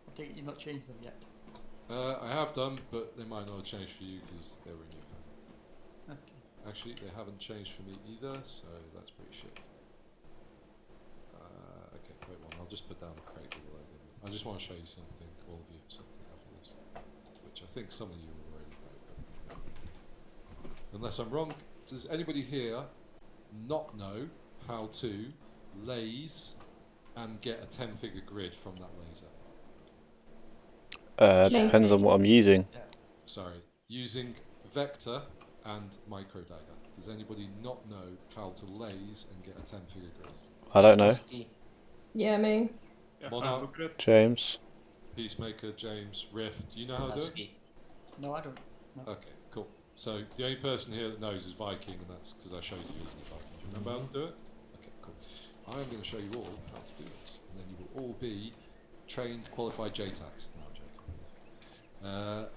I think you've not changed them yet. I have done, but they might not have changed for you because they were in your phone. Okay. Actually, they haven't changed for me either, so that's pretty shit. Okay, wait one. I'll just put down a crate with a load in it. I just want to show you something, all of you, something after this, which I think some of you already know. But unless I'm wrong, does anybody here not know how to laze and get a 10-figure grid from that laser? Depends on what I'm using. Sorry, using vector and micro dagger. Does anybody not know how to laze and get a 10-figure grid? I don't know. Yeah, me. Yeah, Monarch. look at it. James. Peacemaker, James, Riff. Do you know how to do it? Husky. No, I don't. No. Okay, cool. So the only person here that knows is Viking, and that's because I showed you using Viking. Do you remember how to do it? Okay, cool. I am going to show you all how to do this, and then you will all be trained, qualified JTACs. No, I'm joking.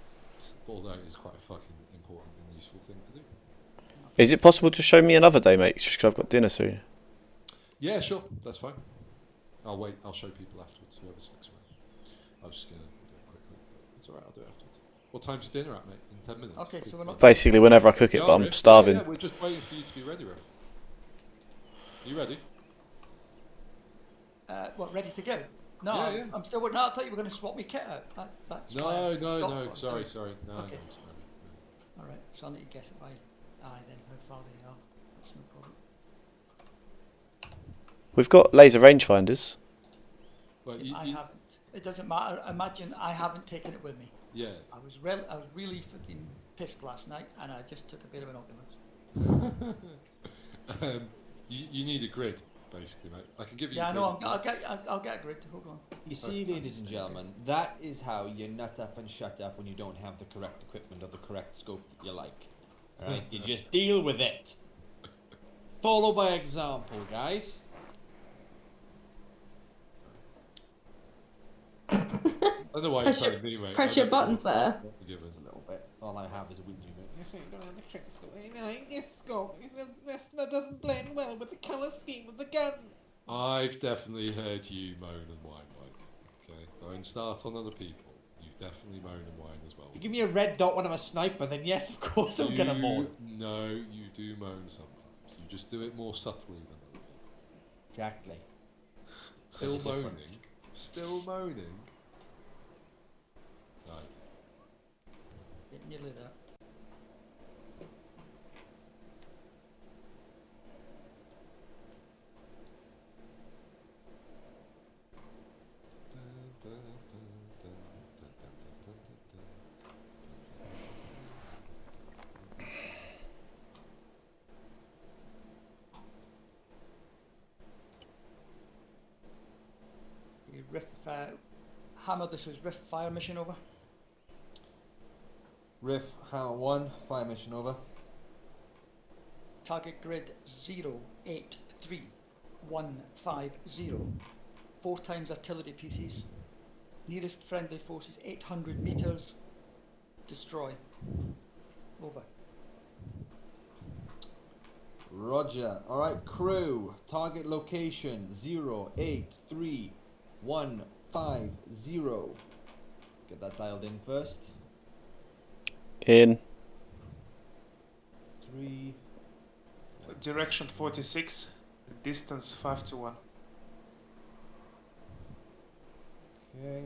Although it is quite a fucking important and useful thing to do. Is it possible to show me another day, mate? Just 'cause I've got dinner soon. Yeah, sure, that's fine. I'll wait. I'll show people afterwards. Whoever sticks around. I'm just gonna do it quickly. It's alright. I'll do it afterwards. What time's your dinner at, mate? In 10 minutes. Okay, so we're not. Basically, whenever I cook it, Yeah, but I'm Riff. starving. Yeah, we're just waiting for you to be ready, Riff. You ready? What, ready to go? No, Yeah, yeah. I'm still. No, I thought you were going to swap me kit out. That's why No, I no, stopped no. what Sorry, I'm doing. sorry. No, Okay. no, sorry. No. All right, so I need to guess it by eye then how far they are. That's no problem. We've got laser rangefinders. Well, If you, I you, haven't. It doesn't matter. Imagine I haven't taken it with me. yeah. I was really fucking pissed last night, and I just took a bit of an argument. You need a grid, basically, mate. I can give you. Yeah, a I know. grid. I'll get a grid. Hold on. You see, ladies and gentlemen, that is how you nut up and shut up when you don't have the correct equipment or the correct scope that you like. Alright, you just deal with it. Follow by example, guys. I don't know why Press you're your- telling me, mate. press I your don't know buttons what there. you're given. A little bit. All I have is a Ouija board. That doesn't blend well with the colour scheme of the gun. I've definitely heard you moan and whine, Mike. Okay, don't start on other people. You definitely moan and whine as well. If you give me a red dot when I'm a sniper, then yes, of course I'm gonna moan. No, you do moan sometimes. You just do it more subtly than other people. Exactly. Still There's a moaning. difference. Still moaning. Right. Yeah, nearly there. Riff, Hammer, this is Riff fire mission over. Riff, Hammer 1, fire mission over. Target grid 083150. 4 times artillery pieces. Nearest friendly force is 800 meters. Destroy. Over. Roger. Alright, crew. Target location 083150. Get that dialed in first. In. 3. Direction 46, distance 5 to 1. Okay.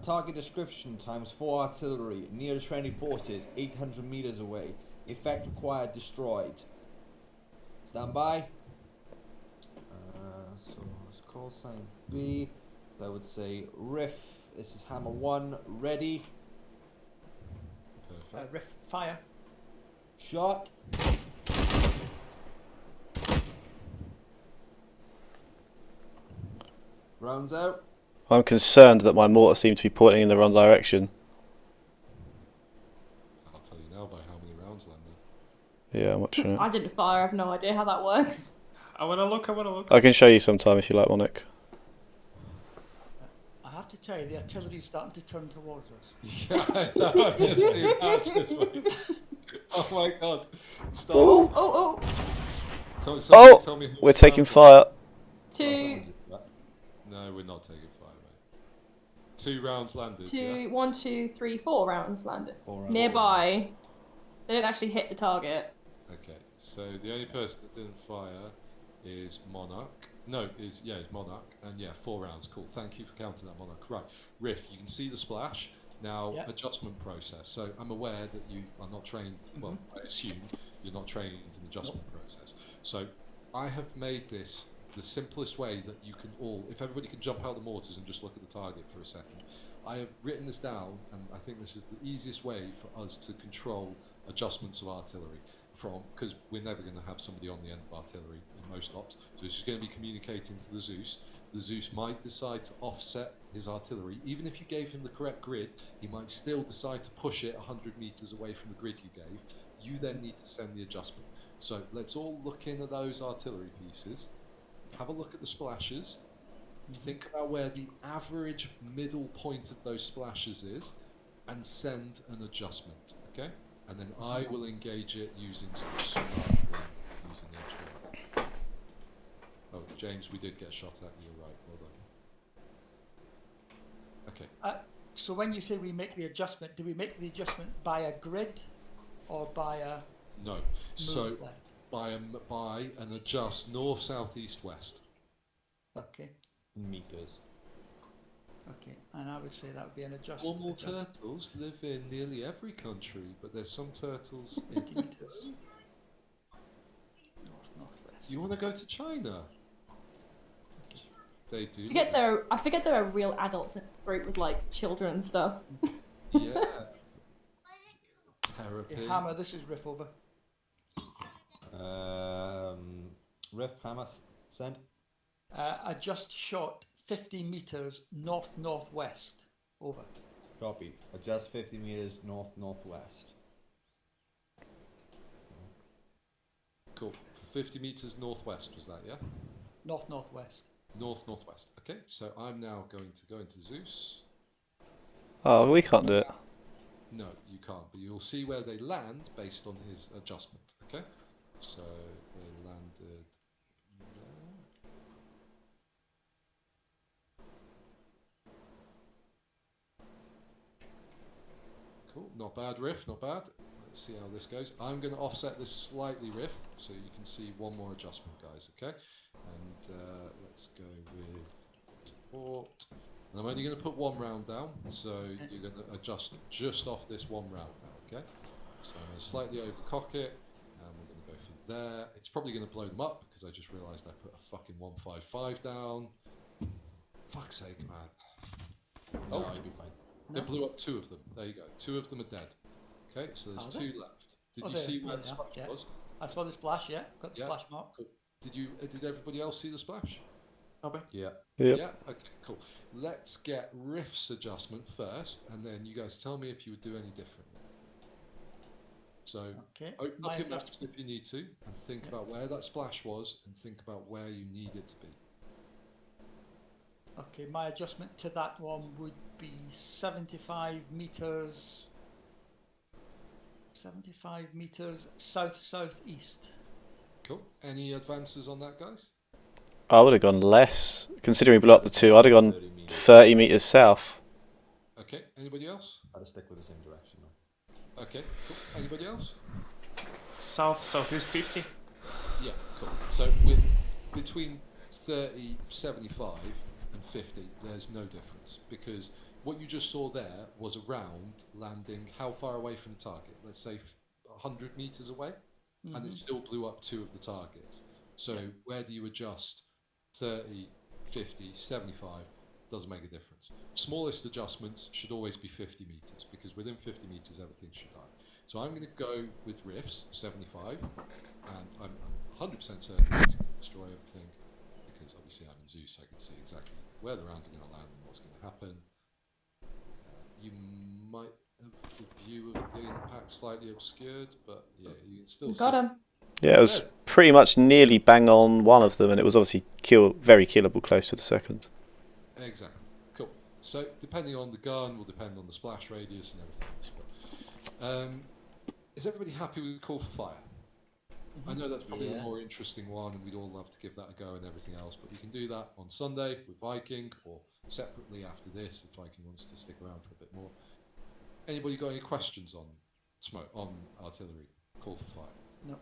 Target description times 4 artillery. Nearest friendly forces 800 meters away. Effect required destroyed. Stand by. So let's call sign B. I would say Riff. This is Hammer 1. Ready. Perfect. Riff fire. Shot. Rounds out. I'm concerned that my mortar seems to be pointing in the wrong direction. I'll tell you now by how many rounds landed. Yeah, I'm watching it. I didn't fire. I have no idea how that works. I wanna look. I can show you sometime if you like, Monic. I have to tell you, the artillery is starting to turn towards us. Yeah, I know. I've just seen that. Oh my god. Stop. Oh, oh, Come on, somebody tell me Oh! who We're it's taking down for. fire. 2, No, we're not taking fire, mate. 2 rounds landed. 2, Yeah? 1, 2, 3, 4 rounds landed. 4 rounds. Nearby. They didn't actually hit the target. Okay, so the only person that didn't fire is Monarch. No, it's Monarch. And yeah, 4 rounds. Cool. Thank you for counting that, Monarch. Right, Riff, you can see the splash. Now, Yep. adjustment process. So I'm aware that you are not trained, well, I assume you're not trained in the adjustment process. So I have made this the simplest way that you can all, if everybody can jump out the mortars and just look at the target for a second. I have written this down, and I think this is the easiest way for us to control adjustments of artillery because we're never going to have somebody on the end of artillery in most ops. So it's just going to be communicating to the Zeus. The Zeus might decide to offset his artillery. Even if you gave him the correct grid, he might still decide to push it 100 meters away from the grid you gave. You then need to send the adjustment. So let's all look in at those artillery pieces. Have a look at the splashes. Think about where the average middle point of those splashes is, and send an adjustment. Okay, and then I will engage it using some using the actual. Oh, James, we did get shot at. You're right. Well done. Okay. So when you say we make the adjustment, do we make the adjustment by a grid or by a No. So move left? by an adjust north, south, east, west. Okay, Meters. okay, and I would say that would be an adjust. Normal adjust. turtles live in nearly every country, but there's some turtles in 20 meters. Northwest. You want to go to China? They do. I forget there are real adults in the group with like children and stuff. Yeah. Therapy. Okay, Hammer, this is Riff over. Riff, Hammer, send. Adjust shot 50 meters northwest. Over. Copy. Adjust 50 meters northwest. Cool. 50 meters northwest was that, yeah? Northwest. Northwest. Okay, so I'm now going to go into Zeus. Oh, we can't do it. No, you can't, but you'll see where they land based on his adjustment, okay? So they landed there. Cool, not bad, Riff, not bad. Let's see how this goes. I'm going to offset this slightly, Riff, so you can see one more adjustment, guys, okay? And let's go with support. And I'm only going to put one round down, so you're going to adjust just off this one round now, okay? So I'm going to slightly overcock it, and we're going to go for there. It's probably going to blow them up, because I just realised I put a fucking 155 down. Fuck's sake, man. No, Oh, you'll be fine. No. it blew up 2 of them. There you go. 2 of them are dead. Okay, so there's Are 2 they? left. Did Oh, you there- see where there the they are, splash yeah. was? I saw the splash, yeah. Got the Yeah. splash mark. Cool. Did everybody else see the splash? Copy. Yeah. Yep. Yeah. Okay. Cool. Let's get Riff's adjustment first, and then you guys tell me if you would do any differently. So Okay. open My up your maps adjustment- if you need to, and think Yeah. about where that splash was, and think about where you need it to be. Okay, my adjustment to that one would be 75 meters. 75 meters south-southeast. Cool. Any advances on that, guys? I would have gone less. Considering we blew up the 2, I'd have gone 30 meters. 30 metres south. Okay. Anybody else? I'd stick with the same direction though. Okay. Cool. Anybody else? Southeast 50. Yeah, cool. So with between 30, 75 and 50, there's no difference, because what you just saw there was a round landing how far away from the target? Let's say 100 meters away, and it still blew up 2 of the targets. So where do you adjust 30, 50, 75? Doesn't make a difference. Smallest adjustments should always be 50 meters, because within 50 meters everything should die. So I'm going to go with Riffs 75, and I'm 100% certain it's going to destroy everything, because obviously I'm in Zeus, I can see exactly where the rounds are going to land and what's going to happen. You might have the view of the impact slightly obscured, but yeah, you can still Got see. him. Yeah, it was pretty much nearly bang on one of them, and it was obviously very killable close to the second. Exactly. Cool. So depending on the gun will depend on the splash radius and everything else. But, is everybody happy with the call for fire? I know that's probably the Yeah. more interesting one, and we'd all love to give that a go and everything else, but we can do that on Sunday with Viking, or separately after this if Viking wants to stick around for a bit more. Anybody got any questions on artillery? Call for fire? No.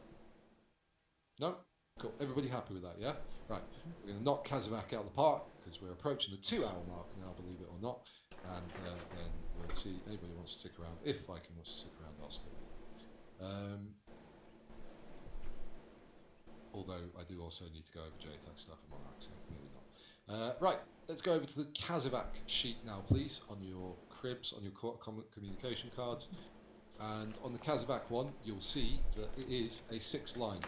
No? Cool. Everybody happy with that, yeah? Right. We're going to knock Kazamak out of the park, because we're approaching the 2-hour mark now, believe it or not. And then we'll see anybody wants to stick around. If Viking wants to stick around, I'll stay. Although I do also need to go over JTAG stuff and all that, so maybe not. Right, let's go over to the Kazamak sheet now, please, on your cribs, on your communication cards. And on the Kazamak one, you'll see that it is a 6-line.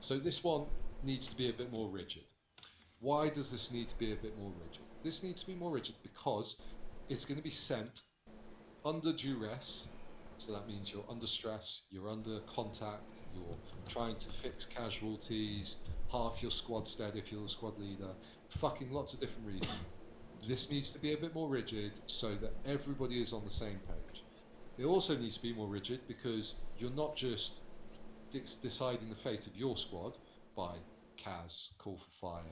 So this one needs to be a bit more rigid. Why does this need to be a bit more rigid? This needs to be more rigid because it's going to be sent under duress. So that means you're under stress, you're under contact, you're trying to fix casualties, half your squad's dead if you're the squad leader, fucking lots of different reasons. This needs to be a bit more rigid so that everybody is on the same page. It also needs to be more rigid because you're not just deciding the fate of your squad by CAS, call for fire,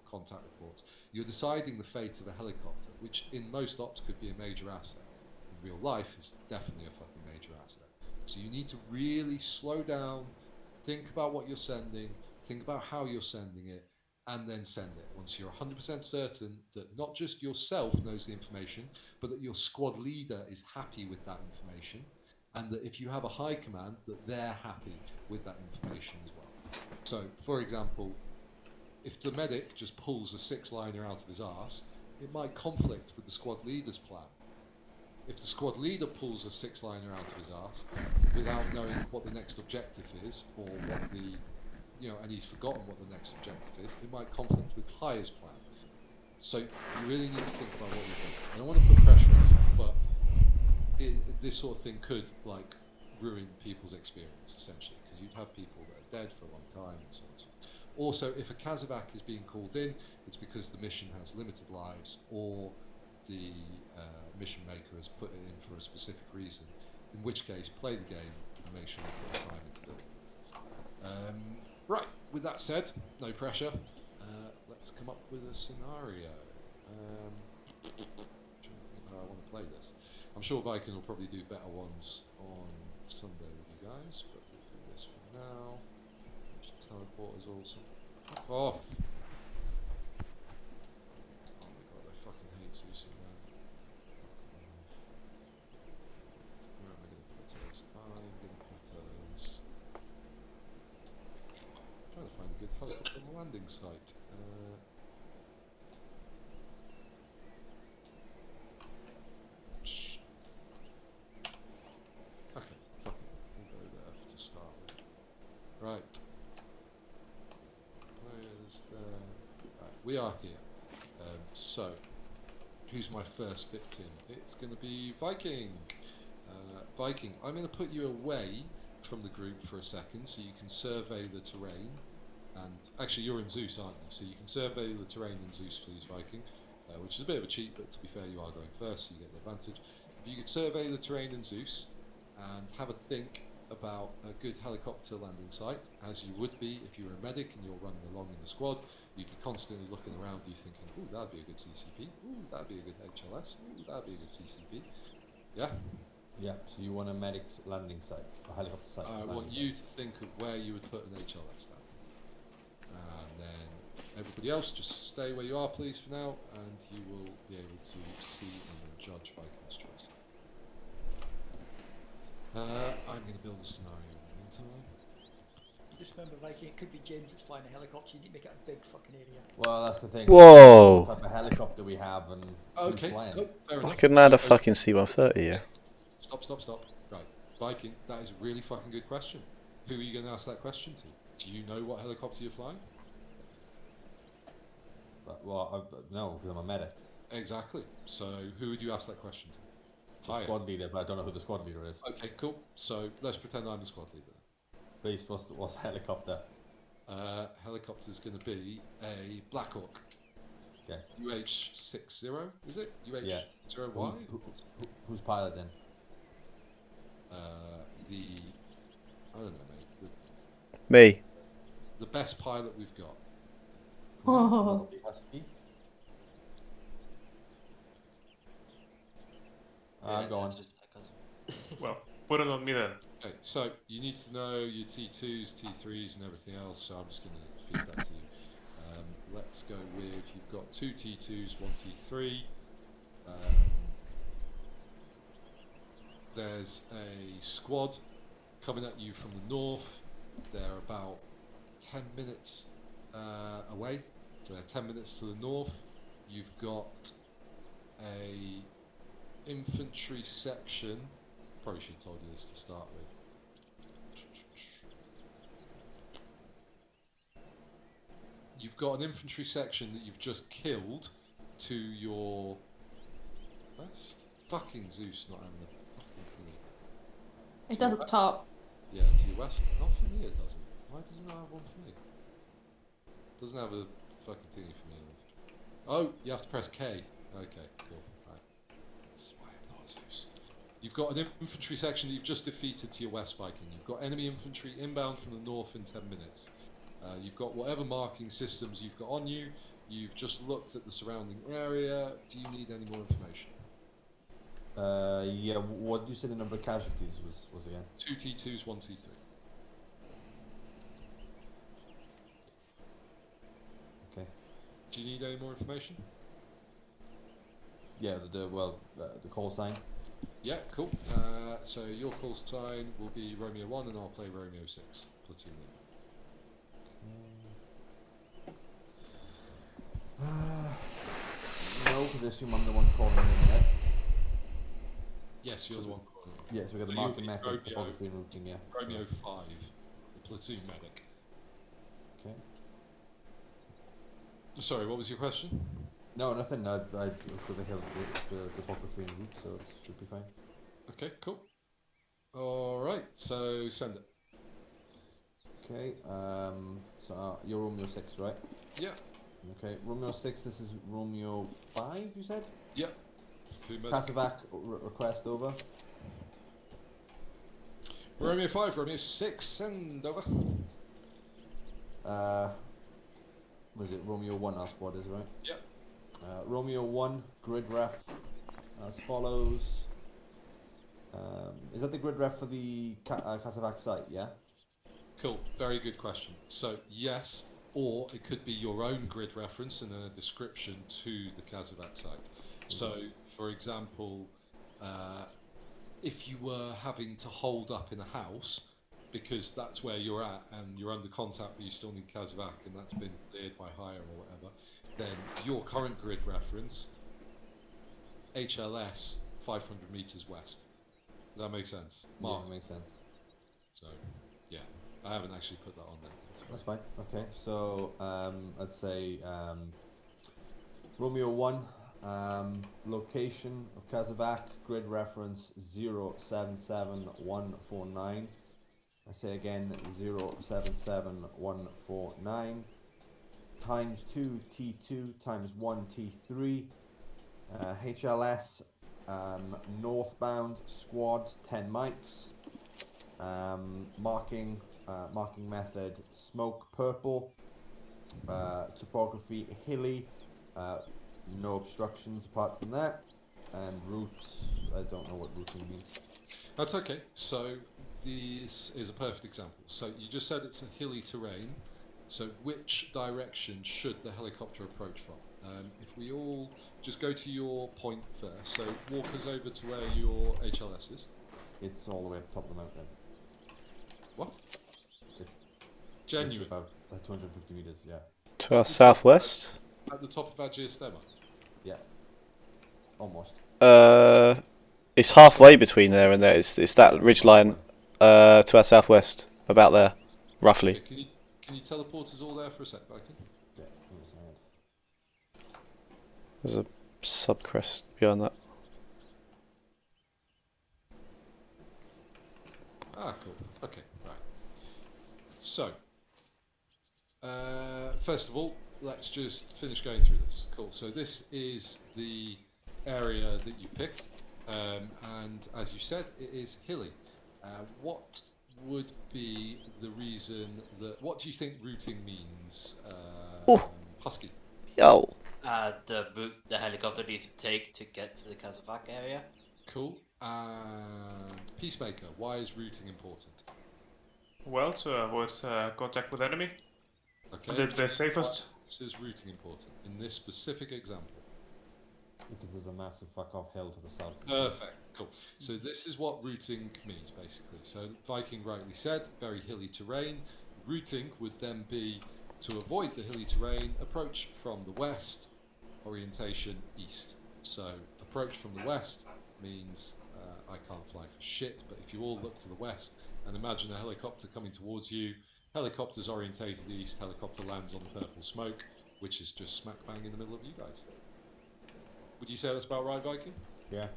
contact reports. You're deciding the fate of a helicopter, which in most ops could be a major asset. In real life is definitely a fucking major asset. So you need to really slow down, think about what you're sending, think about how you're sending it, and then send it. Once you're 100% certain that not just yourself knows the information, but that your squad leader is happy with that information, and that if you have a high command, that they're happy with that information as well. So, for example, if the medic just pulls a 6-liner out of his arse, it might conflict with the squad leader's plan. If the squad leader pulls a 6-liner out of his arse without knowing what the next objective is, or what the, and he's forgotten what the next objective is, it might conflict with Hire's plan. So you really need to think about what you're doing. I don't want to put pressure on you, but this sort of thing could ruin people's experience essentially, because you'd have people that are dead for a long time and so on. Also, if a Kazarak is being called in, it's because the mission has limited lives or the mission maker has put it in for a specific reason, in which case play the game and make sure you put the time into building it. Right, with that said, no pressure. Let's come up with a scenario. Trying to think how I want to play this. I'm sure Viking will probably do better ones on Sunday with you guys, but we'll do this for now. Just teleport is awesome. Fuck off! Oh my god, I fucking hate Zeus and that. Where am I going to put us? I'm going to put us... I'm trying to find a good helicopter landing site. Okay, fuck it. We'll go there to start with. Right. Players there. Right, we are here. So, who's my first victim? It's going to be Viking. Viking, I'm going to put you away from the group for a second so you can survey the terrain. And actually, you're in Zeus, aren't you? So you can survey the terrain in Zeus, please, Viking. Which is a bit of a cheat, but to be fair, you are going first, so you get the advantage. If you could survey the terrain in Zeus and have a think about a good helicopter landing site, as you would be if you were a medic and you're running along in the squad, you'd be constantly looking around you thinking, ooh, that'd be a good CCP, ooh, that'd be a good HLS, ooh, that'd be a good CCP. Yeah? Yeah, so you want a medic's landing site, a helicopter site. I want you to think of where you would put an HLS down. And then everybody else, just stay where you are, please, for now, and you will be able to see and then judge Viking's choice. I'm going to build a scenario in the meantime. Just remember, Viking, it could be James that's flying a helicopter. You need to make it a big fucking area. Well, that's the thing. Whoa. What type of helicopter we have and who's Okay, flying. nope, fair I enough. can land a So- fucking C-130, yeah. Stop. Right, Viking, that is a really fucking good question. Who are you going to ask that question to? Do you know what helicopter you're flying? Well, no, because I'm a medic. Exactly. So who would you ask that question to? The squad leader, but I don't know who the squad leader is. Okay, cool. So let's pretend I'm the squad leader. Please, what's the helicopter? Helicopter's going to be a Black Hawk. Okay. UH-60, is it? Yeah. UH-0Y? Who's piloting? I don't know, mate. Me. The best pilot we've got. Oh. I'm going. That's just because Well, put it on me then. Okay, so you need to know your T2s, T3s, and everything else. So I'm just going to feed that to you. Let's go with you've got 2 T2s, 1 T3. There's a squad coming at you from the north. They're about 10 minutes away. So they're 10 minutes to the north. You've got a infantry section. Probably should have told you this to start with. You've got an infantry section that you've just killed to your west. Fucking Zeus not having the fucking thingy. It does at the top. Yeah, to your west. Not for me, it doesn't. Why does it not have one for me? Doesn't have a fucking thingy for me. Oh, you have to press K. Okay, cool. Right. This is why I'm not Zeus. You've got an infantry section that you've just defeated to your west, Viking. You've got enemy infantry inbound from the north in 10 minutes. You've got whatever marking systems you've got on you. You've just looked at the surrounding area. Do you need any more information? Yeah, what did you say the number of casualties was again? 2 T2s, 1 T3. Okay. Do you need any more information? Yeah, the call sign. Yeah, cool. So your call sign will be Romeo 1 and I'll play Romeo 6. Platoon leader. No, because I assume I'm the one calling in there. Yes, you're the one calling. Yeah, so we got the So you'll marking be method, Romeo. topography and routing, yeah. Romeo 5, the platoon medic. Okay. Sorry, what was your question? No, nothing. I have the topography and route, so it should be fine. Okay, cool. Alright, so send it. Okay, so you're Romeo 6, right? Yeah. Okay, Romeo 6, this is Romeo 5, you said? Yeah. 2 medic. Cassavac request over. Romeo 5, Romeo 6, send over. Was it Romeo 1 our squad is, right? Yeah. Romeo 1, grid ref as follows. Is that the grid ref for the Cassavac site, yeah? Cool, very good question. So, yes, or it could be your own grid reference and then a description to the Cassavac site. So, for example, if you were having to hold up in a house because that's where you're at and you're under contact but you still need Cassavac and that's been cleared by hire or whatever, then your current grid reference, HLS 500 meters west. Does that make sense? Mark. Yeah, makes sense. So, yeah, I haven't actually put that on there. That's fine. Okay, so let's say Romeo 1, location of Cassavac, grid reference 077149. I say again 077149 times 2 T2 times 1 T3. HLS northbound squad 10 mics. Marking method smoke purple. Topography hilly. No obstructions apart from that. And routes, I don't know what routing means. That's okay. So this is a perfect example. So you just said it's a hilly terrain. So which direction should the helicopter approach from? If we all just go to your point first. So walk us over to where your HLS is. It's all the way up top of the mountain. What? It's Genuine. about 250 meters, yeah. To our southwest. At the top of Agiostema. Yeah. Almost. It's halfway between there and there. It's that ridgeline to our southwest, about there, roughly. Okay, can you teleport us all there for a sec, Viking? Yeah, understand. There's a subcrest behind that. Ah, cool. Okay, right. So, first of all, let's just finish going through this. Cool. So this is the area that you picked, and as you said, it is hilly. What would be the reason that? What do you think routing means, Husky? Yo. The route the helicopter needs to take to get to the Cassavac area. Cool. And Peacemaker, why is routing important? Well, to avoid contact with enemy. Okay. The safest. Why is routing important in this specific example? Because there's a massive fuck off hill to the south. Perfect. Cool. So this is what routing means, basically. So Viking rightly said, very hilly terrain. Routing would then be to avoid the hilly terrain, approach from the west, orientation east. So approach from the west means I can't fly for shit, but if you all look to the west and imagine a helicopter coming towards you, helicopter's orientated east, helicopter lands on the purple smoke, which is just smack bang in the middle of you guys. Would you say that's about right, Viking? Yeah.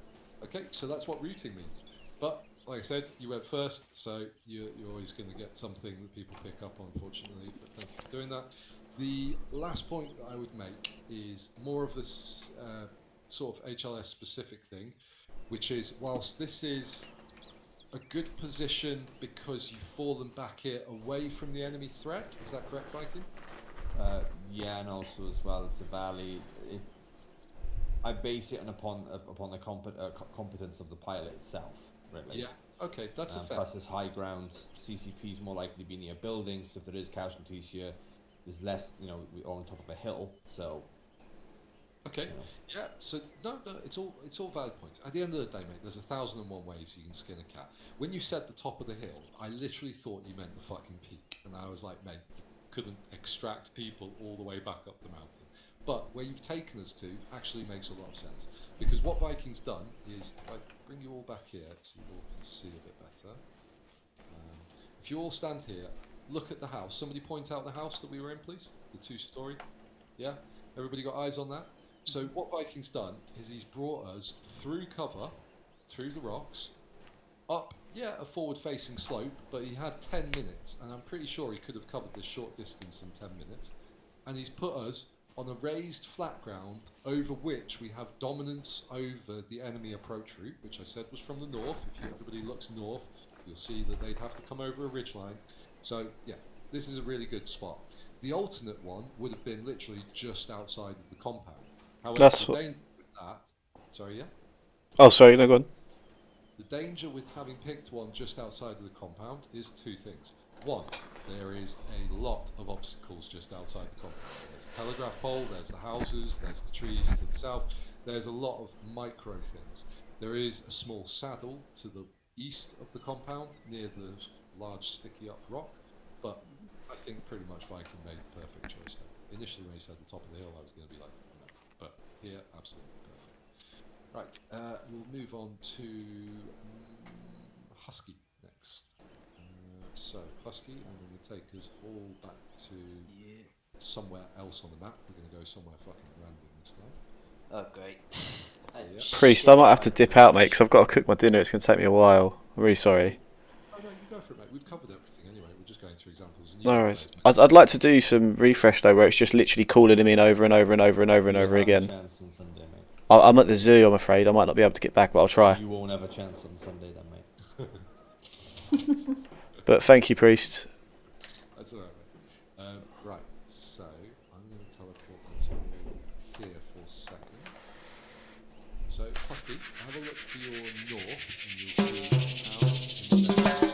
Okay, so that's what routing means. But, like I said, you went first, so you're always going to get something that people pick up on, unfortunately, but thank you for doing that. The last point that I would make is more of this sort of HLS specific thing, which is, whilst this is a good position because you've fallen back here away from the enemy threat, is that correct, Viking? Yeah, and also as well, it's a valley. I base it upon the competence of the pilot itself, really. Yeah. Okay, that's a fair. Plus, it's high ground. CCP is more likely to be near buildings. So if there is casualties here, there's less. You know, we're on top of a hill, so. Okay. You know. Yeah. So no, it's all valid points. At the end of the day, mate, there's 1,001 ways you can skin a cat. When you said the top of the hill, I literally thought you meant the fucking peak, and I was like, mate, you couldn't extract people all the way back up the mountain. But where you've taken us to actually makes a lot of sense. Because what Viking's done is, if I bring you all back here so you all can see a bit better. If you all stand here, look at the house. Somebody point out the house that we were in, please. The 2-story. Yeah? Everybody got eyes on that? So what Viking's done is he's brought us through cover, through the rocks, up, yeah, a forward-facing slope, but he had 10 minutes, and I'm pretty sure he could have covered this short distance in 10 minutes. And he's put us on a raised flat ground over which we have dominance over the enemy approach route, which I said was from the north. If everybody looks north, you'll see that they'd have to come over a ridgeline. So, yeah, this is a really good spot. The alternate one would have been literally just outside of the compound. However, That's the what- danger with that... Sorry, yeah? Oh, sorry, no, go on. The danger with having picked one just outside of the compound is two things. One, there is a lot of obstacles just outside the compound. There's a telegraph pole, there's the houses, there's the trees to the south. There's a lot of micro things. There is a small saddle to the east of the compound near the large sticky up rock, but I think pretty much Viking made the perfect choice there. Initially when he said the top of the hill I was going to be like, no, but here, absolutely perfect. Right, we'll move on to Husky next. So, Husky, I'm going to take us all back to somewhere else on the map. We're going to go somewhere fucking random this time. Oh, great. Yeah. Priest, I might have to dip out, mate, because I've got to cook my dinner. It's going to take me a while. I'm really sorry. Oh no, you go for it, mate. We've covered everything anyway. We're just going through examples. And No you worries. guys, I'd like to do some refresh, though, where it's just literally calling him in over and over and over and over and You'll over have a again. chance on Sunday, mate. I'm at the zoo, I'm afraid. I might not be able to get back, but I'll try. You won't have a chance on Sunday then, mate. But thank you, Priest. That's alright, mate. Right, so I'm going to teleport onto here for a second. So, Husky, have a look to your north, and you'll see out in the